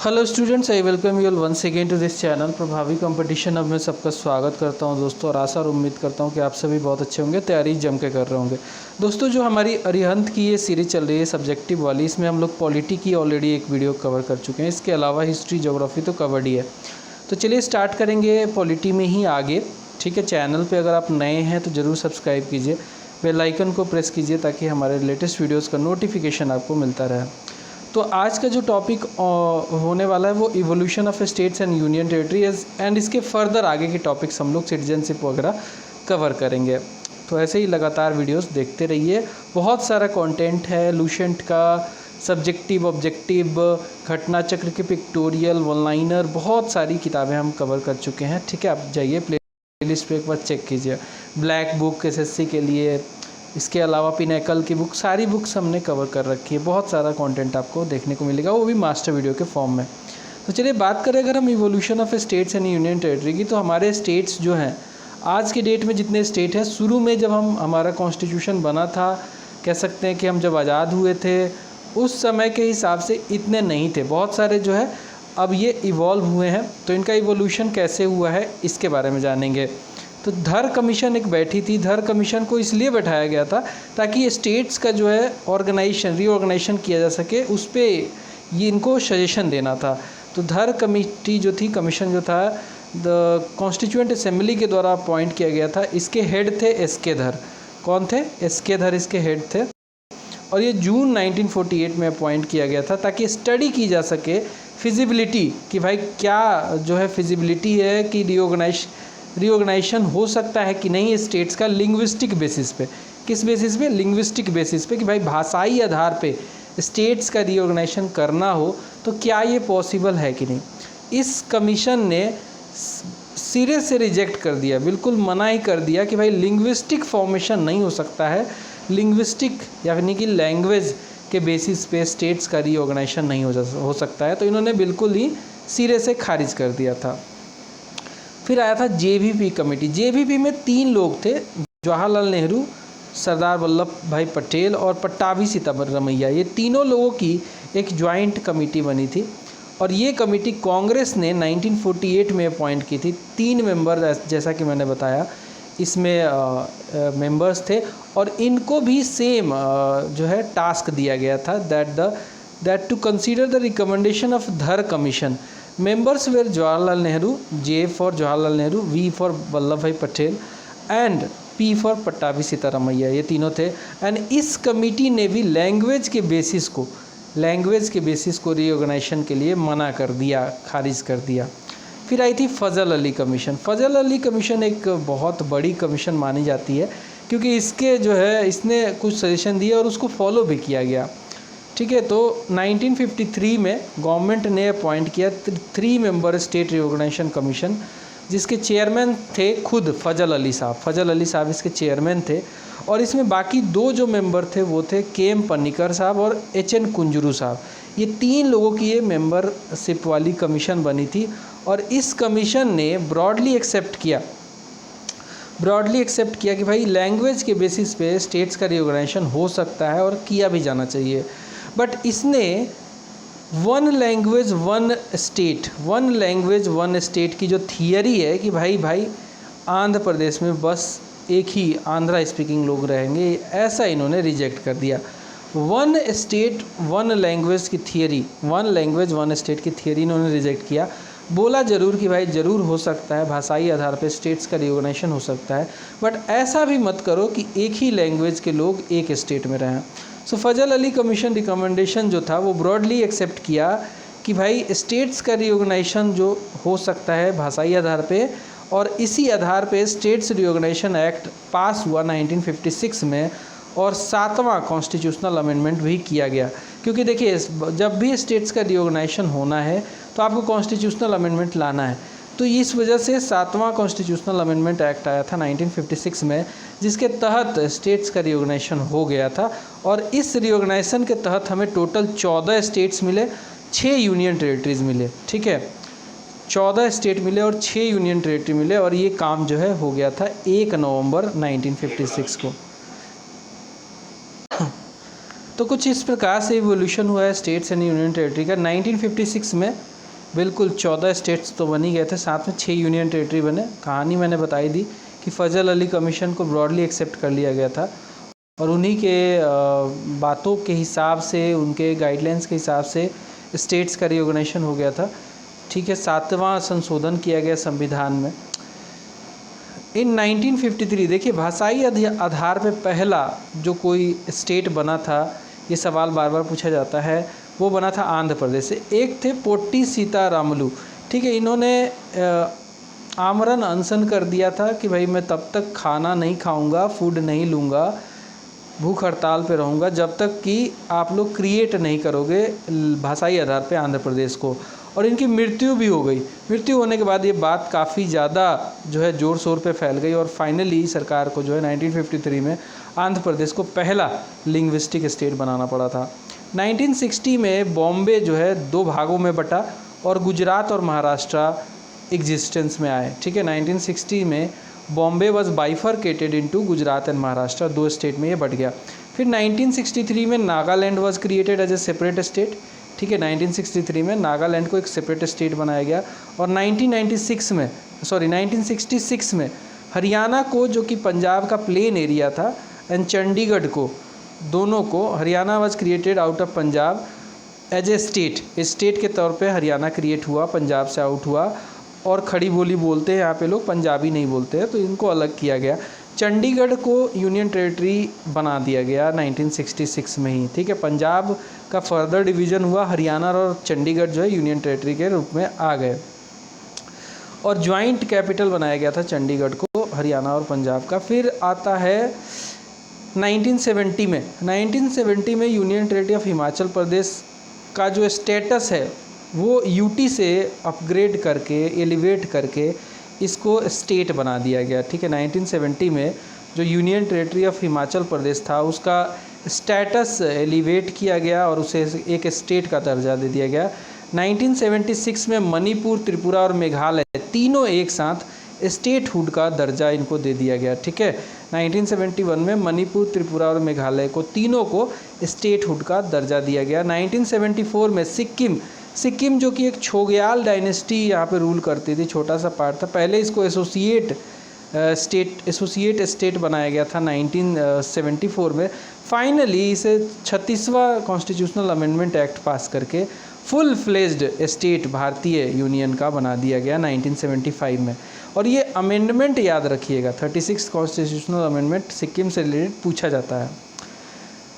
Hello students, I welcome you all once again to this channel Prabhavi competition. अब मैं सबका स्वागत करता हूं दोस्तों, और आशा और उम्मीद करता हूं कि आप सभी बहुत अच्छे होंगे, तैयारी जम के कर रहे होंगे। दोस्तों, जो हमारी अरिहंत की ये सीरीज चल रही है सब्जेक्टिव वाली, इसमें हम लोग पॉलिटी की ऑलरेडी एक वीडियो कवर कर चुके हैं। इसके अलावा हिस्ट्री, ज्योग्राफी तो कवर्ड ही है। तो चलिए स्टार्ट करेंगे पॉलिटी में ही आगे। ठीक है, चैनल पर अगर आप नए हैं तो ज़रूर सब्सक्राइब कीजिए, बेल आइकन को प्रेस कीजिए ताकि हमारे लेटेस्ट वीडियोज़ का नोटिफिकेशन आपको मिलता रहे। तो आज का जो टॉपिक होने वाला है वो evolution of states and union territory and इसके फर्दर आगे के टॉपिक्स हम लोग सिटीजनशिप वगैरह कवर करेंगे। तो ऐसे ही लगातार वीडियोस देखते रहिए। बहुत सारा कंटेंट है लूसेंट का, सब्जेक्टिव, ऑब्जेक्टिव, घटना चक्र के पिक्टोरियल, वन लाइनर, बहुत सारी किताबें हम कवर कर चुके हैं। ठीक है, आप जाइए प्ले लिस्ट पे एक बार चेक कीजिए। ब्लैक बुक एसएससी के लिए, इसके अलावा पिनैकल की बुक, सारी बुक्स हमने कवर कर रखी है। बहुत सारा कंटेंट आपको देखने को मिलेगा, वो भी मास्टर वीडियो के फॉर्म में। तो चलिए बात करें अगर हम evolution of states and union territory की, तो हमारे स्टेट्स जो हैं आज के डेट में जितने स्टेट हैं, शुरू में जब हमारा कॉन्स्टिट्यूशन बना था, कह सकते हैं कि हम जब आज़ाद हुए थे उस समय के हिसाब से इतने नहीं थे। बहुत सारे जो है अब ये इवॉल्व हुए हैं। तो इनका इवोल्यूशन कैसे हुआ है इसके बारे में जानेंगे। तो धर कमीशन एक बैठी थी। धर कमीशन को इसलिए बैठाया गया था ताकि स्टेट्स का जो है रीऑर्गेनाइजेशन किया जा सके, उस पर ये इनको सजेशन देना था। तो धर कमेटी जो थी, कमीशन जो था, द कॉन्स्टिट्यूएंट असेंबली के द्वारा अपॉइंट किया गया था। इसके हेड थे एस.के. धर। कौन थे? एस.के. धर इसके हेड थे। और ये जून 1948 में अपॉइंट किया गया था ताकि स्टडी की जा सके फिजिबिलिटी कि भाई क्या जो है फिजिबिलिटी है कि रीऑर्गेनाइजेशन हो सकता है कि नहीं स्टेट्स का, लिंग्विस्टिक बेसिस पे। किस बेसिस पे? लिंग्विस्टिक बेसिस पे, कि भाई भाषाई आधार पे स्टेट्स का रीऑर्गेनाइजेशन करना हो तो क्या ये पॉसिबल है कि नहीं। इस कमीशन ने सिरे से रिजेक्ट कर दिया, बिल्कुल मना ही कर दिया कि भाई लिंग्विस्टिक फॉर्मेशन नहीं हो सकता है, लिंग्विस्टिक यानी कि लैंग्वेज के बेसिस पे स्टेट्स का रीऑर्गेनाइजेशन नहीं हो सकता है। तो इन्होंने बिल्कुल ही सिरे से खारिज कर दिया था। फिर आया था जेवीपी कमेटी। जेवीपी में 3 लोग थे, जवाहरलाल नेहरू, सरदार वल्लभ भाई पटेल और पट्टाभी सिद्धारमैया। ये तीनों लोगों की एक ज्वाइंट कमेटी बनी थी और ये कमेटी कांग्रेस ने 1948 में अपॉइंट की थी। 3 मेंबर, जैसा कि मैंने बताया, इसमें मेंबर्स थे और इनको भी सेम जो है टास्क दिया गया था that to consider the recommendation of Dhar commission. Members were Jawaharlal Nehru, J for Jawaharlal Nehru, V for Vallabh Bhai Patel and P for Pattabhi Sitaramayya. ये तीनों थे। एंड इस कमेटी ने भी लैंग्वेज के बेसिस को रीऑर्गेनाइजेशन के लिए मना कर दिया, खारिज कर दिया। फिर आई थी फजल अली कमीशन। फजल अली कमीशन एक बहुत बड़ी कमीशन मानी जाती है क्योंकि इसने कुछ सजेशन दिए और उसको फॉलो भी किया गया। ठीक है, तो 1953 में गवर्नमेंट ने अपॉइंट किया 3 मेंबर स्टेट रीऑर्गेनाइजेशन कमीशन, जिसके चेयरमैन थे खुद फजल अली साहब। फजल अली साहब इसके चेयरमैन थे और इसमें बाकी 2 जो मेंबर थे वो थे के.एम. पन्नीकर साहब और एच.एन. कुंजरू साहब। ये 3 लोगों की ये मेंबरशिप वाली कमीशन बनी थी और इस कमीशन ने ब्रॉडली एक्सेप्ट किया कि भाई लैंग्वेज के बेसिस पे स्टेट्स का रीऑर्गेनाइजेशन हो सकता है और किया भी जाना चाहिए। बट इसने वन लैंग्वेज वन स्टेट की जो थियरी है कि भाई आंध्र प्रदेश में बस एक ही आंध्रा स्पीकिंग लोग रहेंगे, ऐसा इन्होंने रिजेक्ट कर दिया। वन स्टेट वन लैंग्वेज की theory, one language one state की थियरी इन्होंने रिजेक्ट किया। बोला ज़रूर कि भाई ज़रूर हो सकता है, भाषाई आधार पर स्टेट्स का रीऑर्गेनाइजेशन हो सकता है, बट ऐसा भी मत करो कि एक ही लैंग्वेज के लोग एक स्टेट में रहें। सो फजल अली कमीशन रिकमेंडेशन जो था वो ब्रॉडली एक्सेप्ट किया कि भाई स्टेट्स का रीऑर्गेनाइजेशन जो हो सकता है भाषाई आधार पे, और इसी आधार पे स्टेट्स रीऑर्गेनाइजेशन एक्ट पास हुआ 1956 में और 7वां कॉन्स्टिट्यूशनल अमेंडमेंट भी किया गया। क्योंकि देखिए, जब भी स्टेट्स का रीऑर्गेनाइजेशन होना है तो आपको कॉन्स्टिट्यूशनल अमेंडमेंट लाना है। तो इस वजह से 7वां कॉन्स्टिट्यूशनल अमेंडमेंट एक्ट आया था 1956 में, जिसके तहत स्टेट्स का रीऑर्गेनाइजेशन हो गया था। और इस रीऑर्गेनाइजेशन के तहत हमें टोटल 14 स्टेट्स मिले, 6 यूनियन टेरिटरीज मिले। ठीक है, 14 स्टेट मिले और 6 यूनियन टेरिटरी मिले और ये काम जो है हो गया था 1 नवंबर 1956 को। तो कुछ इस प्रकार से इवोल्यूशन हुआ है स्टेट्स एंड यूनियन टेरिटरी का। 1956 में बिल्कुल 14 स्टेट्स तो बन ही गए थे, साथ में 6 यूनियन टेरिटरी बने। कहानी मैंने बताई दी कि फजल अली कमीशन को ब्रॉडली एक्सेप्ट कर लिया गया था और उन्हीं के बातों के हिसाब से, उनके गाइडलाइंस के हिसाब से स्टेट्स का रिऑर्गेनाइजेशन हो गया था। ठीक है, 7वां संशोधन किया गया संविधान में। इन 1953 देखिए, भाषाई आधार पे पहला जो कोई स्टेट बना था, ये सवाल बार बार पूछा जाता है, वो बना था आंध्र प्रदेश से। एक थे पोट्टी सीतारामलू। ठीक है, इन्होंने आमरण अनशन कर दिया था कि भाई मैं तब तक खाना नहीं खाऊंगा, फूड नहीं लूँगा, भूख हड़ताल पे रहूँगा जब तक कि आप लोग क्रिएट नहीं करोगे भाषाई आधार पे आंध्र प्रदेश को। और इनकी मृत्यु भी हो गई। मृत्यु होने के बाद ये बात काफ़ी ज़्यादा जो है ज़ोर शोर पे फैल गई और फाइनली सरकार को जो है 1953 में आंध्र प्रदेश को पहला लिंग्विस्टिक स्टेट बनाना पड़ा था। 1960 में बॉम्बे जो है 2 भागों में बटा और गुजरात और महाराष्ट्र एग्जिस्टेंस में आए। ठीक है, 1960 में Bombay was bifurcated into Gujarat and Maharashtra, 2 state में ये बट गया। फिर 1963 में Nagaland was created as a separate state. ठीक है, 1963 में नागालैंड को एक सेपरेट स्टेट बनाया गया। और 1966 में हरियाणा को, जो कि पंजाब का प्लेन एरिया था, एंड चंडीगढ़ को, दोनों को, Haryana was created out of Punjab as a state के तौर पे हरियाणा क्रिएट हुआ, पंजाब से आउट हुआ। और खड़ी बोली बोलते हैं यहाँ पे लोग, पंजाबी नहीं बोलते हैं, तो इनको अलग किया गया। चंडीगढ़ को यूनियन टेरिटरी बना दिया गया 1966 में ही। ठीक है, पंजाब का फर्दर डिवीज़न हुआ, हरियाणा और चंडीगढ़ जो है यूनियन टेरिटरी के रूप में आ गए और ज्वाइंट कैपिटल बनाया गया था चंडीगढ़ को, हरियाणा और पंजाब का। फिर आता है 1970 में union territory of Himachal Pradesh का जो स्टेटस है वो यूटी से अपग्रेड करके, एलिवेट करके इसको स्टेट बना दिया गया। ठीक है, 1970 में जो union territory of Himachal Pradesh था उसका स्टेटस एलिवेट किया गया और उसे एक स्टेट का दर्जा दे दिया गया। 1976 में मणिपुर, त्रिपुरा और मेघालय तीनों एक साथ स्टेटहुड का दर्जा इनको दे दिया गया। ठीक है, 1971 में मणिपुर, त्रिपुरा और मेघालय को, तीनों को स्टेटहुड का दर्जा दिया गया। 1974 में सिक्किम जो कि एक छोग्याल डायनेस्टी यहाँ पे रूल करती थी, छोटा सा पार्ट था, पहले इसको एसोसिएट स्टेट बनाया गया था 1974 में। फाइनली इसे 36वां कॉन्स्टिट्यूशनल अमेंडमेंट एक्ट पास करके फुल फ्लेज्ड स्टेट भारतीय यूनियन का बना दिया गया 1975 में। और ये अमेंडमेंट याद रखिएगा, 36 कॉन्स्टिट्यूशनल अमेंडमेंट सिक्किम से रिलेटेड पूछा जाता है।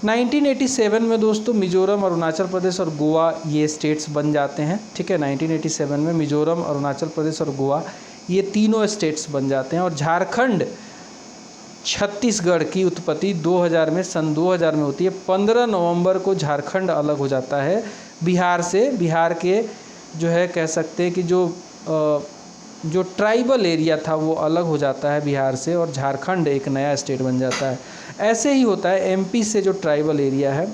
1987 में दोस्तों मिजोरम, अरुणाचल प्रदेश और गोवा ये स्टेट्स बन जाते हैं। ठीक है, 1987 में मिजोरम, अरुणाचल प्रदेश और गोवा ये तीनों स्टेट्स बन जाते हैं। और झारखंड, छत्तीसगढ़ की उत्पत्ति 2000 में, सन 2000 में होती है। 15 नवंबर को झारखंड अलग हो जाता है बिहार से। बिहार के जो है कह सकते हैं कि जो ट्राइबल एरिया था वो अलग हो जाता है बिहार से और झारखंड एक नया स्टेट बन जाता है। ऐसे ही होता है एमपी से, जो ट्राइबल एरिया है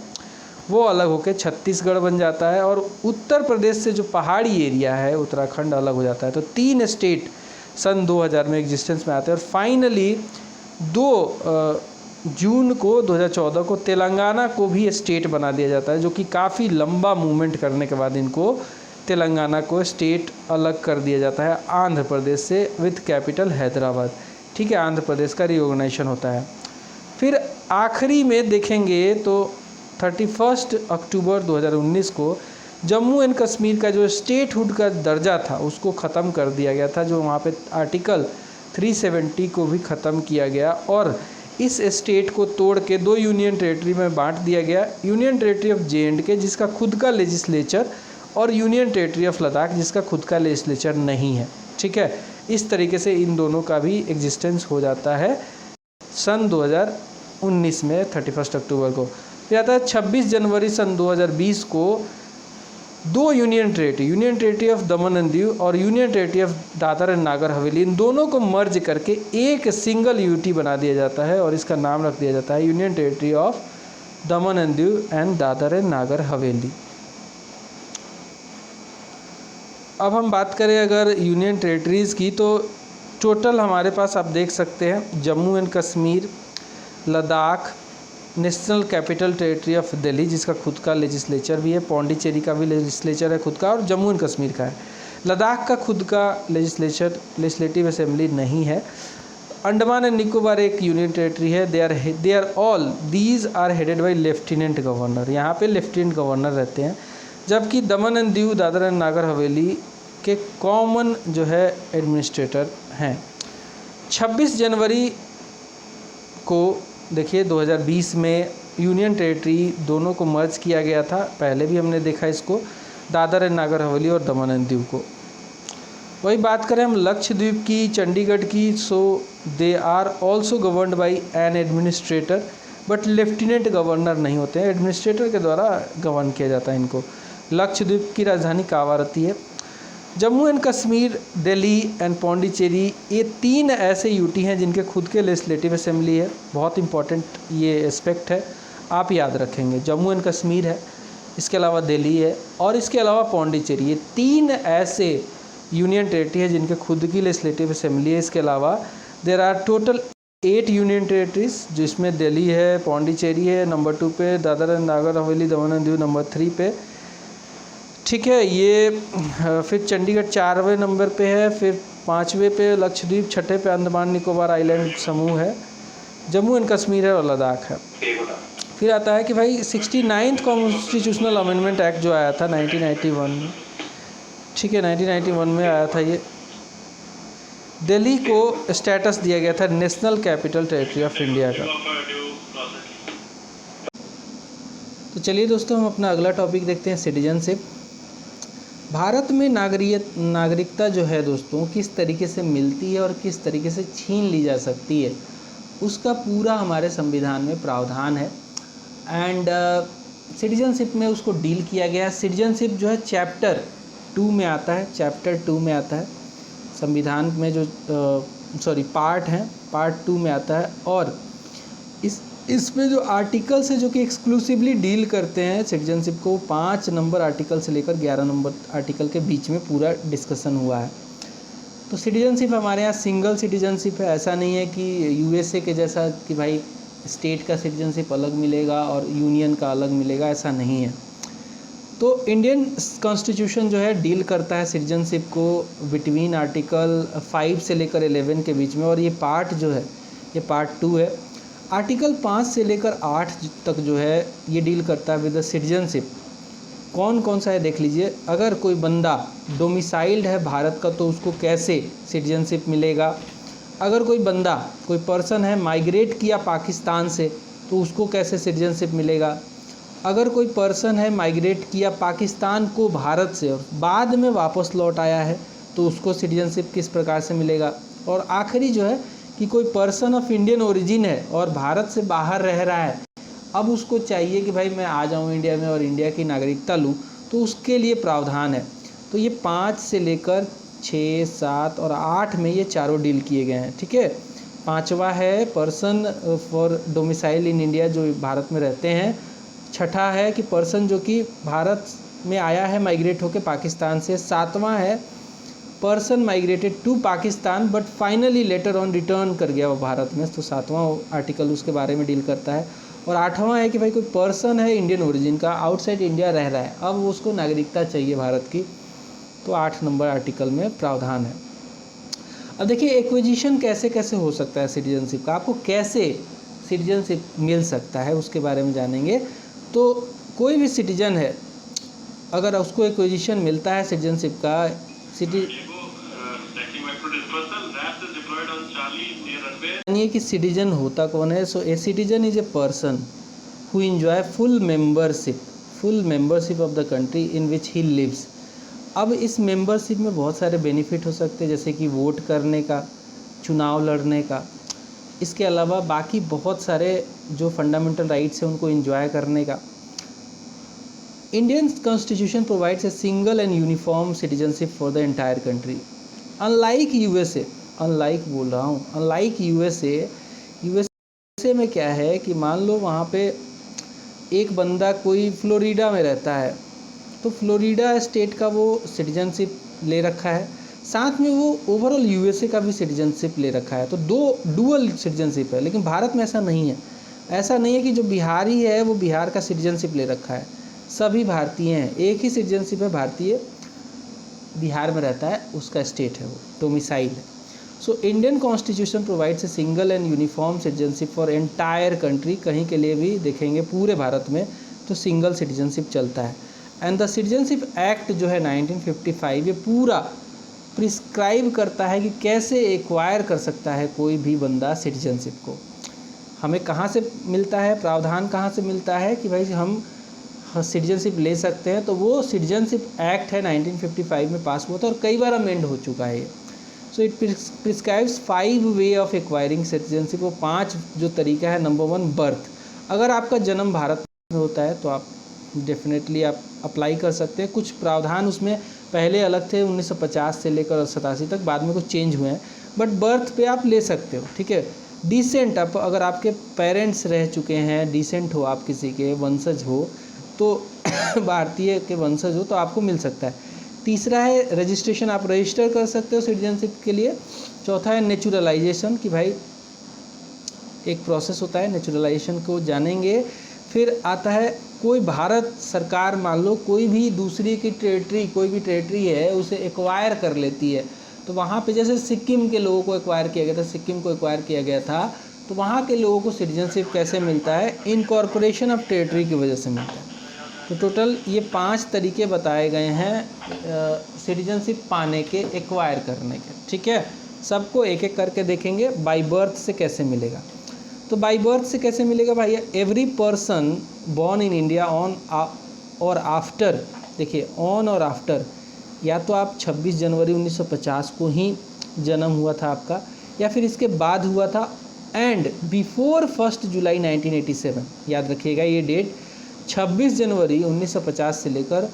वो अलग होकर छत्तीसगढ़ बन जाता है और उत्तर प्रदेश से जो पहाड़ी एरिया है उत्तराखंड अलग हो जाता है। तो 3 स्टेट सन 2000 में एग्जिस्टेंस में आते हैं। और फाइनली 2 जून को 2014 को तेलंगाना को भी स्टेट बना दिया जाता है, जो कि काफ़ी लंबा मूवमेंट करने के बाद इनको तेलंगाना को स्टेट अलग कर दिया जाता है आंध्र प्रदेश से, विथ कैपिटल हैदराबाद। ठीक है, आंध्र प्रदेश का रिऑर्गेनाइजेशन होता है। फिर आखिरी में देखेंगे तो 31 अक्टूबर 2019 को जम्मू एंड कश्मीर का जो स्टेटहुड का दर्जा था उसको ख़त्म कर दिया गया था, जो वहाँ पे आर्टिकल 370 को भी ख़त्म किया गया और इस स्टेट को तोड़ के 2 यूनियन टेरिटरी में बांट दिया गया। यूनियन टेरिटरी ऑफ जे.एंड.के जिसका खुद का लेजिस्लेचर और यूनियन टेरिटरी ऑफ लद्दाख जिसका खुद का लेजिस्लेचर नहीं है। ठीक है, इस तरीके से इन दोनों का भी एग्जिस्टेंस हो जाता है सन 2019 में 31 अक्टूबर को। फिर आता है 26 जनवरी सन 2020 को 2 union territory of Daman and Diu और union territory of Dadar and Nagar Haveli, इन दोनों को मर्ज करके एक सिंगल यूटी बना दिया जाता है और इसका नाम रख दिया जाता है union territory of Daman and Diu and Dadar and Nagar Haveli. अब हम बात करें अगर यूनियन टेरिटरीज़ की, तो टोटल हमारे पास आप देख सकते हैं Jammu and Kashmir, Ladakh, national capital territory of Delhi जिसका खुद का लेजिस्लेचर भी है, पौंडीचेरी का भी लेजिस्लेचर है खुद का, और जम्मू एंड कश्मीर का है। लद्दाख का खुद का लेजिस्लेटिव असेंबली नहीं है। अंडमान एंड निकोबार एक यूनियन टेरिटरी है। They are all these are headed by lieutenant governor, यहाँ पे लेफ्टिनेंट गवर्नर रहते हैं। जबकि दमन एंड दीव, दादरा एंड नागर हवेली के कॉमन जो है एडमिनिस्ट्रेटर हैं। 26 जनवरी को देखिए 2020 में यूनियन टेरिटरी दोनों को मर्ज किया गया था, पहले भी हमने देखा इसको, दादर एंड नागर हवेली और दमन एंड दीव को। वही बात करें हम लक्षद्वीप की, चंडीगढ़ की, so they are also governed by an administrator, but lieutenant governor नहीं होते हैं, एडमिनिस्ट्रेटर के द्वारा गवर्न किया जाता है इनको। लक्षद्वीप की राजधानी कावारती है। जम्मू एंड कश्मीर, दिल्ली एंड पौंडीचेरी, ये 3 ऐसे यूटी हैं जिनके खुद के लेजिस्लेटिव असेंबली है। बहुत इंपॉर्टेंट ये एस्पेक्ट है, आप याद रखेंगे। जम्मू एंड कश्मीर है, इसके अलावा दिल्ली है और इसके अलावा पौंडीचेरी, ये 3 ऐसे यूनियन टेरिटरी है जिनके खुद की लेजिस्लेटिव असेंबली है। इसके अलावा there are total 8 union territories, जिसमें दिल्ली है, पौंडीचेरी है नंबर 2 पे, Dadar and Nagar Haveli, Daman and Diu number 3 पे, ठीक है। ये फिर चंडीगढ़ 4वें नंबर पे है, फिर 5वें पे लक्षद्वीप, 6ठे पे अंडमान निकोबार आइलैंड समूह है, जम्मू एंड कश्मीर है और लद्दाख है। फिर आता है कि भाई 69th कॉन्स्टिट्यूशनल अमेंडमेंट एक्ट जो आया था 1991 में, ठीक है, 1991 में आया था ये, दिल्ली को स्टेटस दिया गया था national capital territory of India का। तो चलिए दोस्तों, हम अपना अगला टॉपिक देखते हैं, सिटीजनशिप। भारत में नागरिकता जो है दोस्तों किस तरीके से मिलती है और किस तरीके से छीन ली जा सकती है, उसका पूरा हमारे संविधान में प्रावधान है। एंड सिटीजनशिप में उसको डील किया गया है। सिटीजनशिप जो है चैप्टर 2 में आता है, चैप्टर 2 में आता है संविधान में, जो पार्ट है, पार्ट 2 में आता है। और इसमें जो आर्टिकल्स है जो कि एक्सक्लूसिवली डील करते हैं सिटीजनशिप को, 5 नंबर आर्टिकल से लेकर 11 नंबर आर्टिकल के बीच में पूरा डिस्कशन हुआ है। तो सिटीजनशिप हमारे यहाँ सिंगल सिटीजनशिप है, ऐसा नहीं है कि यूएसए के जैसा कि भाई स्टेट का सिटीजनशिप अलग मिलेगा और यूनियन का अलग मिलेगा, ऐसा नहीं है। तो इंडियन कॉन्स्टिट्यूशन जो है डील करता है सिटीजनशिप को बिटवीन आर्टिकल 5 से लेकर 11 के बीच में, और ये पार्ट जो है ये पार्ट 2 है। आर्टिकल 5 से लेकर 8 तक जो है ये डील करता है विद द सिटीजनशिप। कौन कौन सा है देख लीजिए। अगर कोई बंदा डोमिसाइल्ड है भारत का तो उसको कैसे सिटीजनशिप मिलेगा। अगर कोई बंदा, कोई पर्सन है माइग्रेट किया पाकिस्तान से तो उसको कैसे सिटीजनशिप मिलेगा। अगर कोई पर्सन है माइग्रेट किया पाकिस्तान को भारत से और बाद में वापस लौट आया है तो उसको सिटीजनशिप किस प्रकार से मिलेगा। और आखिरी जो है कि कोई पर्सन ऑफ इंडियन ओरिजिन है और भारत से बाहर रह रहा है, अब उसको चाहिए कि भाई मैं आ जाऊँ इंडिया में और इंडिया की नागरिकता लूँ, तो उसके लिए प्रावधान है। तो ये 5 से लेकर 6, 7 और 8 में ये चारों डील किए गए हैं, ठीक है। 5वां है person for domicile in India, जो भारत में रहते हैं। 6ठा है कि पर्सन जो कि भारत में आया है माइग्रेट होकर पाकिस्तान से। 7वां है person migrated to Pakistan but finally later on return कर गया वो भारत में, तो 7वां आर्टिकल उसके बारे में डील करता है। और 8वां है कि भाई कोई पर्सन है इंडियन ओरिजिन का, आउटसाइड इंडिया रह रहा है, अब उसको नागरिकता चाहिए भारत की, तो 8 नंबर आर्टिकल में प्रावधान है। अब देखिए एक्विजिशन कैसे कैसे हो सकता है सिटीजनशिप का, आपको कैसे सिटीजनशिप मिल सकता है उसके बारे में जानेंगे। तो कोई भी सिटीजन है अगर उसको एक्विजिशन मिलता है सिटीजनशिप का, यानी कि सिटीजन होता कौन है। So a citizen is a person who enjoy full membership of the country in which he lives. अब इस मेंबरशिप में बहुत सारे बेनिफिट हो सकते हैं, जैसे कि वोट करने का, चुनाव लड़ने का, इसके अलावा बाकी बहुत सारे जो फंडामेंटल राइट्स हैं उनको एंजॉय करने का। Indian constitution provides a single and uniform citizenship for the entire country. Unlike USA में क्या है कि मान लो वहाँ पे एक बंदा कोई फ्लोरिडा में रहता है, तो फ्लोरिडा स्टेट का वो सिटीजनशिप ले रखा है, साथ में वो ओवरऑल यूएसए का भी सिटीजनशिप ले रखा है, तो 2 डुअल सिटीजनशिप है। लेकिन भारत में ऐसा नहीं है। ऐसा नहीं है कि जो बिहारी है वो बिहार का सिटीजनशिप ले रखा है, सभी भारतीय हैं, एक ही सिटीजनशिप है, भारतीय बिहार में रहता है, उसका स्टेट है वो, डोमिसाइल है। So Indian constitution provides a single and uniform citizenship for entire country, कहीं के लिए भी देखेंगे पूरे भारत में तो सिंगल सिटीजनशिप चलता है। एंड द सिटीजनशिप एक्ट जो है 1955 ये पूरा प्रिस्क्राइब करता है कि कैसे एक्वायर कर सकता है कोई भी बंदा सिटीजनशिप को। हमें कहाँ से मिलता है, प्रावधान कहाँ से मिलता है कि भाई हम सिटीजनशिप ले सकते हैं, तो वो सिटीजनशिप एक्ट है 1955 में पास हुआ था और कई बार अमेंड हो चुका है ये। So it prescribes 5 way of acquiring citizenship, वो 5 जो तरीका है। नंबर 1 बर्थ, अगर आपका जन्म भारत में होता है तो आप डेफिनेटली आप अप्लाई कर सकते हैं। कुछ प्रावधान उसमें पहले अलग थे 1950 से लेकर 87 तक, बाद में कुछ चेंज हुए हैं, बट बर्थ पे आप ले सकते हो, ठीक है। डिसेंट, आप अगर आपके पेरेंट्स रह चुके हैं, डिसेंट हो, आप किसी के वंशज हो तो भारतीय के वंशज हो तो आपको मिल सकता है। तीसरा है रजिस्ट्रेशन, आप रजिस्टर कर सकते हो सिटीजनशिप के लिए। चौथा है नेचुरलाइजेशन, कि भाई एक प्रोसेस होता है नेचुरलाइजेशन को जानेंगे। फिर आता है कोई भारत सरकार मान लो कोई भी दूसरी की टेरिटरी, कोई भी टेरिटरी है उसे एक्वायर कर लेती है, तो वहाँ पे जैसे सिक्किम के लोगों को एक्वायर किया गया था, सिक्किम को एक्वायर किया गया था, तो वहाँ के लोगों को सिटीजनशिप कैसे मिलता है, इनकॉर्पोरेशन ऑफ टेरिटरी की वजह से मिलता है। तो टोटल ये 5 तरीके बताए गए हैं सिटीजनशिप पाने के, एक्वायर करने के, ठीक है। सबको एक एक करके देखेंगे। बाय बर्थ से कैसे मिलेगा, तो बाय बर्थ से कैसे मिलेगा भाई, every person born in India on और आफ्टर, देखिए ऑन और आफ्टर, या तो आप 26 जनवरी 1950 को ही जन्म हुआ था आपका, या फिर इसके बाद हुआ था, एंड बिफोर 1 जुलाई 1987, याद रखिएगा ये डेट, 26 जनवरी 1950 से लेकर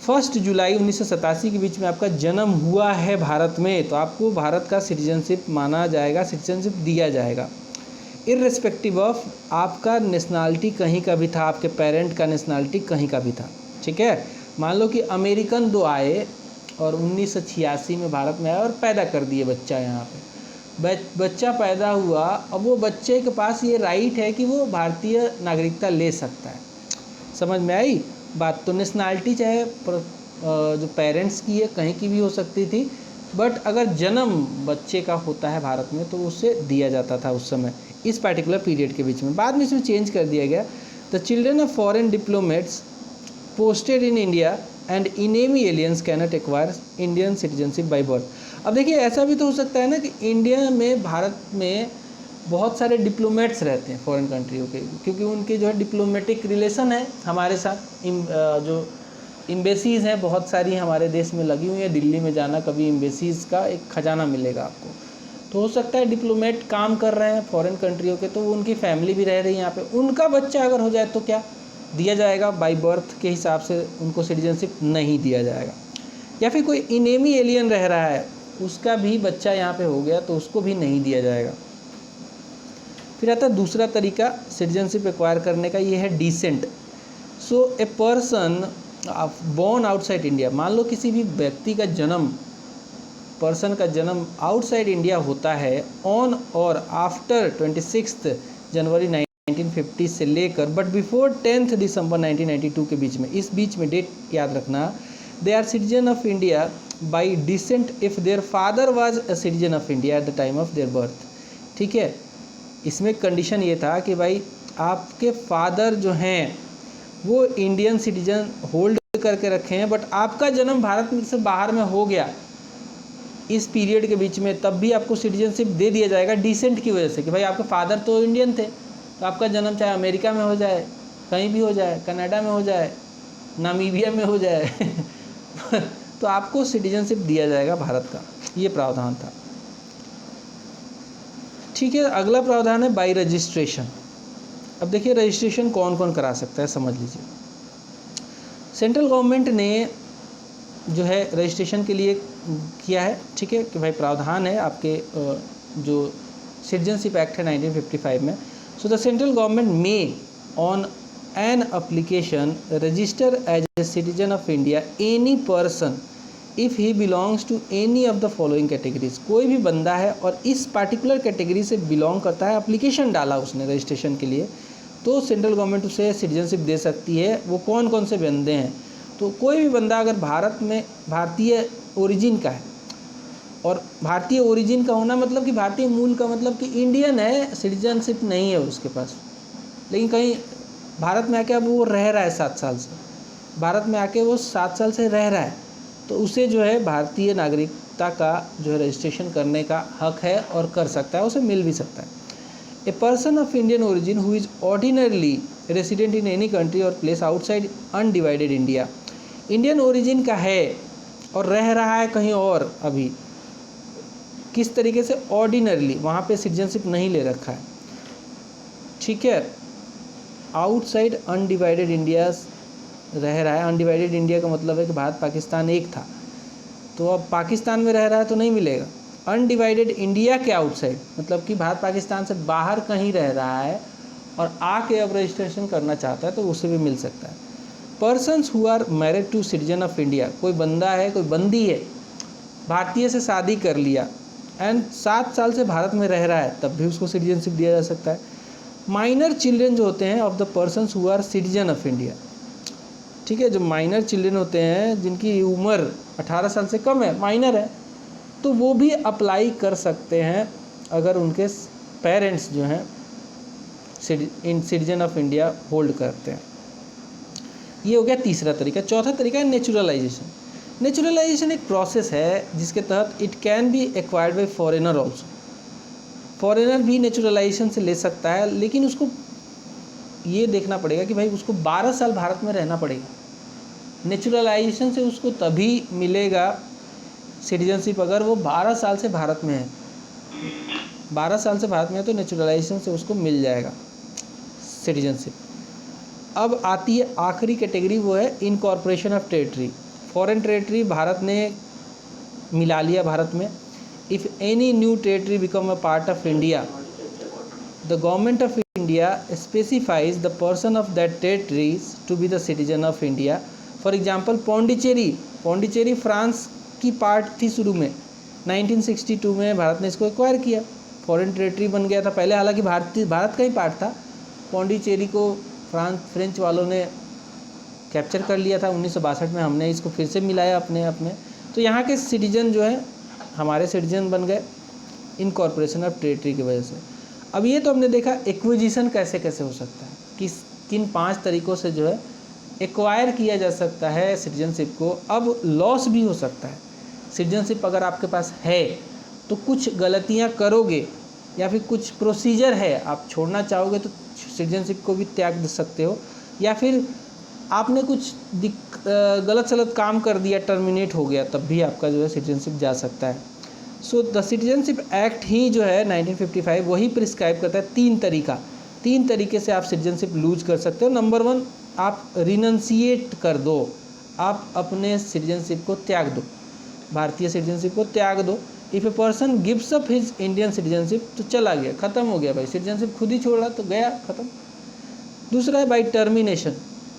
1 जुलाई 1987 के बीच में आपका जन्म हुआ है भारत में, तो आपको भारत का सिटीजनशिप माना जाएगा, सिटीजनशिप दिया जाएगा, इर्रेस्पेक्टिव ऑफ आपका नेशनलिटी कहीं का भी था, आपके पेरेंट का नेशनलिटी कहीं का भी था, ठीक है। मान लो कि अमेरिकन 2 आए और 1986 में भारत में आए और पैदा कर दिए बच्चा यहाँ पे, बच्चा पैदा हुआ, अब वो बच्चे के पास ये राइट है कि वो भारतीय नागरिकता ले सकता है। समझ में आई बात। तो नेशनलिटी चाहे जो पेरेंट्स की है कहीं की भी हो सकती थी, बट अगर जन्म बच्चे का होता है भारत में तो उससे दिया जाता था उस समय, इस पर्टिकुलर पीरियड के बीच में। बाद में इसमें चेंज कर दिया गया। The children of foreign diplomats posted in India and enemy aliens cannot acquire Indian citizenship by birth. अब देखिए ऐसा भी तो हो सकता है ना कि इंडिया में, भारत में बहुत सारे डिप्लोमेट्स रहते हैं फॉरेन कंट्रियों के, क्योंकि उनके जो है डिप्लोमेटिक रिलेशन है हमारे साथ। जो एम्बेसीज़ हैं बहुत सारी हमारे देश में लगी हुई हैं, दिल्ली में जाना कभी एम्बेसीज़ का एक खजाना मिलेगा आपको। तो हो सकता है डिप्लोमेट काम कर रहे हैं फॉरेन कंट्रियों के, तो उनकी फैमिली भी रह रही है यहाँ पे, उनका बच्चा अगर हो जाए तो क्या दिया जाएगा, बाय बर्थ के हिसाब से उनको सिटीजनशिप नहीं दिया जाएगा। या फिर कोई इनेमी एलियन रह रहा है, उसका भी बच्चा यहाँ पे हो गया तो उसको भी नहीं दिया जाएगा। फिर आता है दूसरा तरीका सिटीजनशिप एक्वायर करने का, ये है descent. So a person born outside India, मान लो किसी भी व्यक्ति का जन्म, पर्सन का जन्म आउटसाइड इंडिया होता है ऑन और आफ्टर 26 जनवरी 1950 से लेकर बट बिफोर 10 दिसंबर 1992 के बीच में, इस बीच में डेट याद रखना, they are citizen of India by descent if their father was a citizen of India at the time of their birth. ठीक है, इसमें कंडीशन ये था कि भाई आपके फादर जो हैं वो इंडियन सिटीजन होल्ड करके रखे हैं, बट आपका जन्म भारत से बाहर में हो गया इस पीरियड के बीच में, तब भी आपको सिटीजनशिप दे दिया जाएगा डिसेंट की वजह से, कि भाई आपके फादर तो इंडियन थे, तो आपका जन्म चाहे अमेरिका में हो जाए, कहीं भी हो जाए, कनाडा में हो जाए, नामीबिया में हो जाए तो आपको सिटीजनशिप दिया जाएगा भारत का, ये प्रावधान था। ठीक है, अगला प्रावधान है बाई रजिस्ट्रेशन। अब देखिए रजिस्ट्रेशन कौन कौन करा सकता है, समझ लीजिए। सेंट्रल गवर्नमेंट ने जो है रजिस्ट्रेशन के लिए किया है, ठीक है, कि भाई प्रावधान है आपके जो सिटीजनशिप एक्ट है 1955 में। So the central government may on an application register as a citizen of India any person if he belongs to any of the following categories, कोई भी बंदा है और इस पार्टिकुलर कैटेगरी से बिलोंग करता है, एप्लीकेशन डाला उसने रजिस्ट्रेशन के लिए, तो सेंट्रल गवर्नमेंट उसे सिटीजनशिप दे सकती है। वो कौन कौन से बंदे हैं, तो कोई भी बंदा अगर भारत में भारतीय ओरिजिन का है, और भारतीय ओरिजिन का होना मतलब कि भारतीय मूल का मतलब कि इंडियन है, सिटीजनशिप नहीं है उसके पास, लेकिन कहीं भारत में आके अब वो रह रहा है 7 साल से, भारत में आके वो 7 साल से रह रहा है, तो उसे जो है भारतीय नागरिकता का जो है रजिस्ट्रेशन करने का हक है और कर सकता है, उसे मिल भी सकता है। A person of Indian origin who is ordinarily resident in any country or place outside undivided India, Indian origin का है और रह रहा है कहीं और, अभी किस तरीके से, ऑर्डिनरली, वहाँ पे सिटीजनशिप नहीं ले रखा है, ठीक है, आउटसाइड अनडिवाइडेड इंडिया रह रहा है। अनडिवाइडेड इंडिया का मतलब है कि भारत पाकिस्तान एक था, तो अब पाकिस्तान में रह रहा है तो नहीं मिलेगा। अनडिवाइडेड इंडिया के आउटसाइड मतलब कि भारत पाकिस्तान से बाहर कहीं रह रहा है और आके अब रजिस्ट्रेशन करना चाहता है तो उसे भी मिल सकता है। Persons who are married to citizen of India, कोई बंदा है, कोई बंदी है, भारतीय से शादी कर लिया एंड 7 साल से भारत में रह रहा है, तब भी उसको सिटीजनशिप दिया जा सकता है। माइनर चिल्ड्रन जो होते हैं of the persons who are citizen of India, ठीक है, जो माइनर चिल्ड्रन होते हैं जिनकी उम्र 18 साल से कम है, माइनर है, तो वो भी अप्लाई कर सकते हैं अगर उनके पेरेंट्स जो हैं सिटीजन ऑफ इंडिया होल्ड करते हैं। ये हो गया तीसरा तरीका। चौथा तरीका है नेचुरलाइजेशन। नेचुरलाइजेशन एक प्रोसेस है जिसके तहत it can be acquired by foreigner also, foreigner भी नेचुरलाइजेशन से ले सकता है, लेकिन उसको ये देखना पड़ेगा कि भाई उसको 12 साल भारत में रहना पड़ेगा। नेचुरलाइजेशन से उसको तभी मिलेगा सिटीजनशिप अगर वो 12 साल से भारत में है, 12 साल से भारत में है तो नेचुरलाइजेशन से उसको मिल जाएगा सिटीजनशिप। अब आती है आखिरी कैटेगरी, वो है incorporation of territory. Foreign territory Bharat ने मिला लिया भारत में। If any new territory become a part of India, the government of India specifies the person of that territories to be the citizen of India. For example Pondicherry France की part थी शुरू में, 1962 में भारत ने इसको एक्वायर किया, फॉरेन टेरिटरी बन गया था पहले, हालांकि भारत का ही पार्ट था। पौंडीचेरी को फ्रेंच वालों ने कैप्चर कर लिया था 1962 में, हमने इसको फिर से मिलाया अपने तो यहाँ के सिटीजन जो है हमारे सिटीजन बन गए इनकॉर्पोरेशन ऑफ टेरिटरी की वजह से। अब ये तो हमने देखा एक्विजिशन कैसे कैसे हो सकता है, किन 5 तरीक़ों से जो है एक्वायर किया जा सकता है सिटीजनशिप को। अब लॉस भी हो सकता है। सिटीजनशिप अगर आपके पास है तो कुछ गलतियां करोगे या फिर कुछ प्रोसीजर है, आप छोड़ना चाहोगे तो सिटीजनशिप को भी त्याग सकते हो, या फिर आपने कुछ गलत सलत काम कर दिया, टर्मिनेट हो गया, तब भी आपका जो है सिटीजनशिप जा सकता है। सो द सिटीजनशिप एक्ट ही जो है 1955 वही प्रिस्क्राइब करता है 3 तरीके से आप सिटीजनशिप लूज कर सकते हो। नंबर 1, आप रिनंसिएट कर दो, आप अपने सिटीजनशिप को त्याग दो, भारतीय सिटीजनशिप को त्याग दो। If a person gives up his Indian citizenship, तो चला गया, ख़त्म हो गया भाई, सिटीजनशिप खुद ही छोड़ा तो गया, ख़त्म। दूसरा है बाई टर्मिनेशन,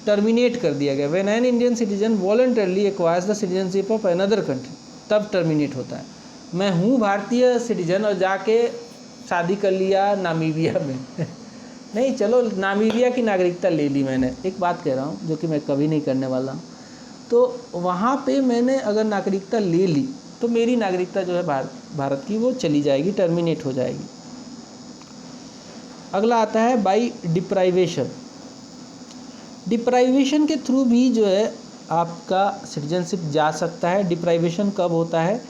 टर्मिनेट कर दिया गया। When an Indian citizen voluntarily acquires the citizenship of another country, तब टर्मिनेट होता है। मैं हूँ भारतीय सिटीजन और जाके शादी कर लिया नामीबिया में नहीं, चलो नामीबिया की नागरिकता ले ली मैंने, एक बात कह रहा हूँ जो कि मैं कभी नहीं करने वाला हूँ, तो वहाँ पे मैंने अगर नागरिकता ले ली तो मेरी नागरिकता जो है भारत की वो चली जाएगी, टर्मिनेट हो जाएगी। अगला आता है बाई डिप्राइवेशन। डिप्राइवेशन के थ्रू भी जो है आपका सिटीजनशिप जा सकता है। डिप्राइवेशन कब होता है?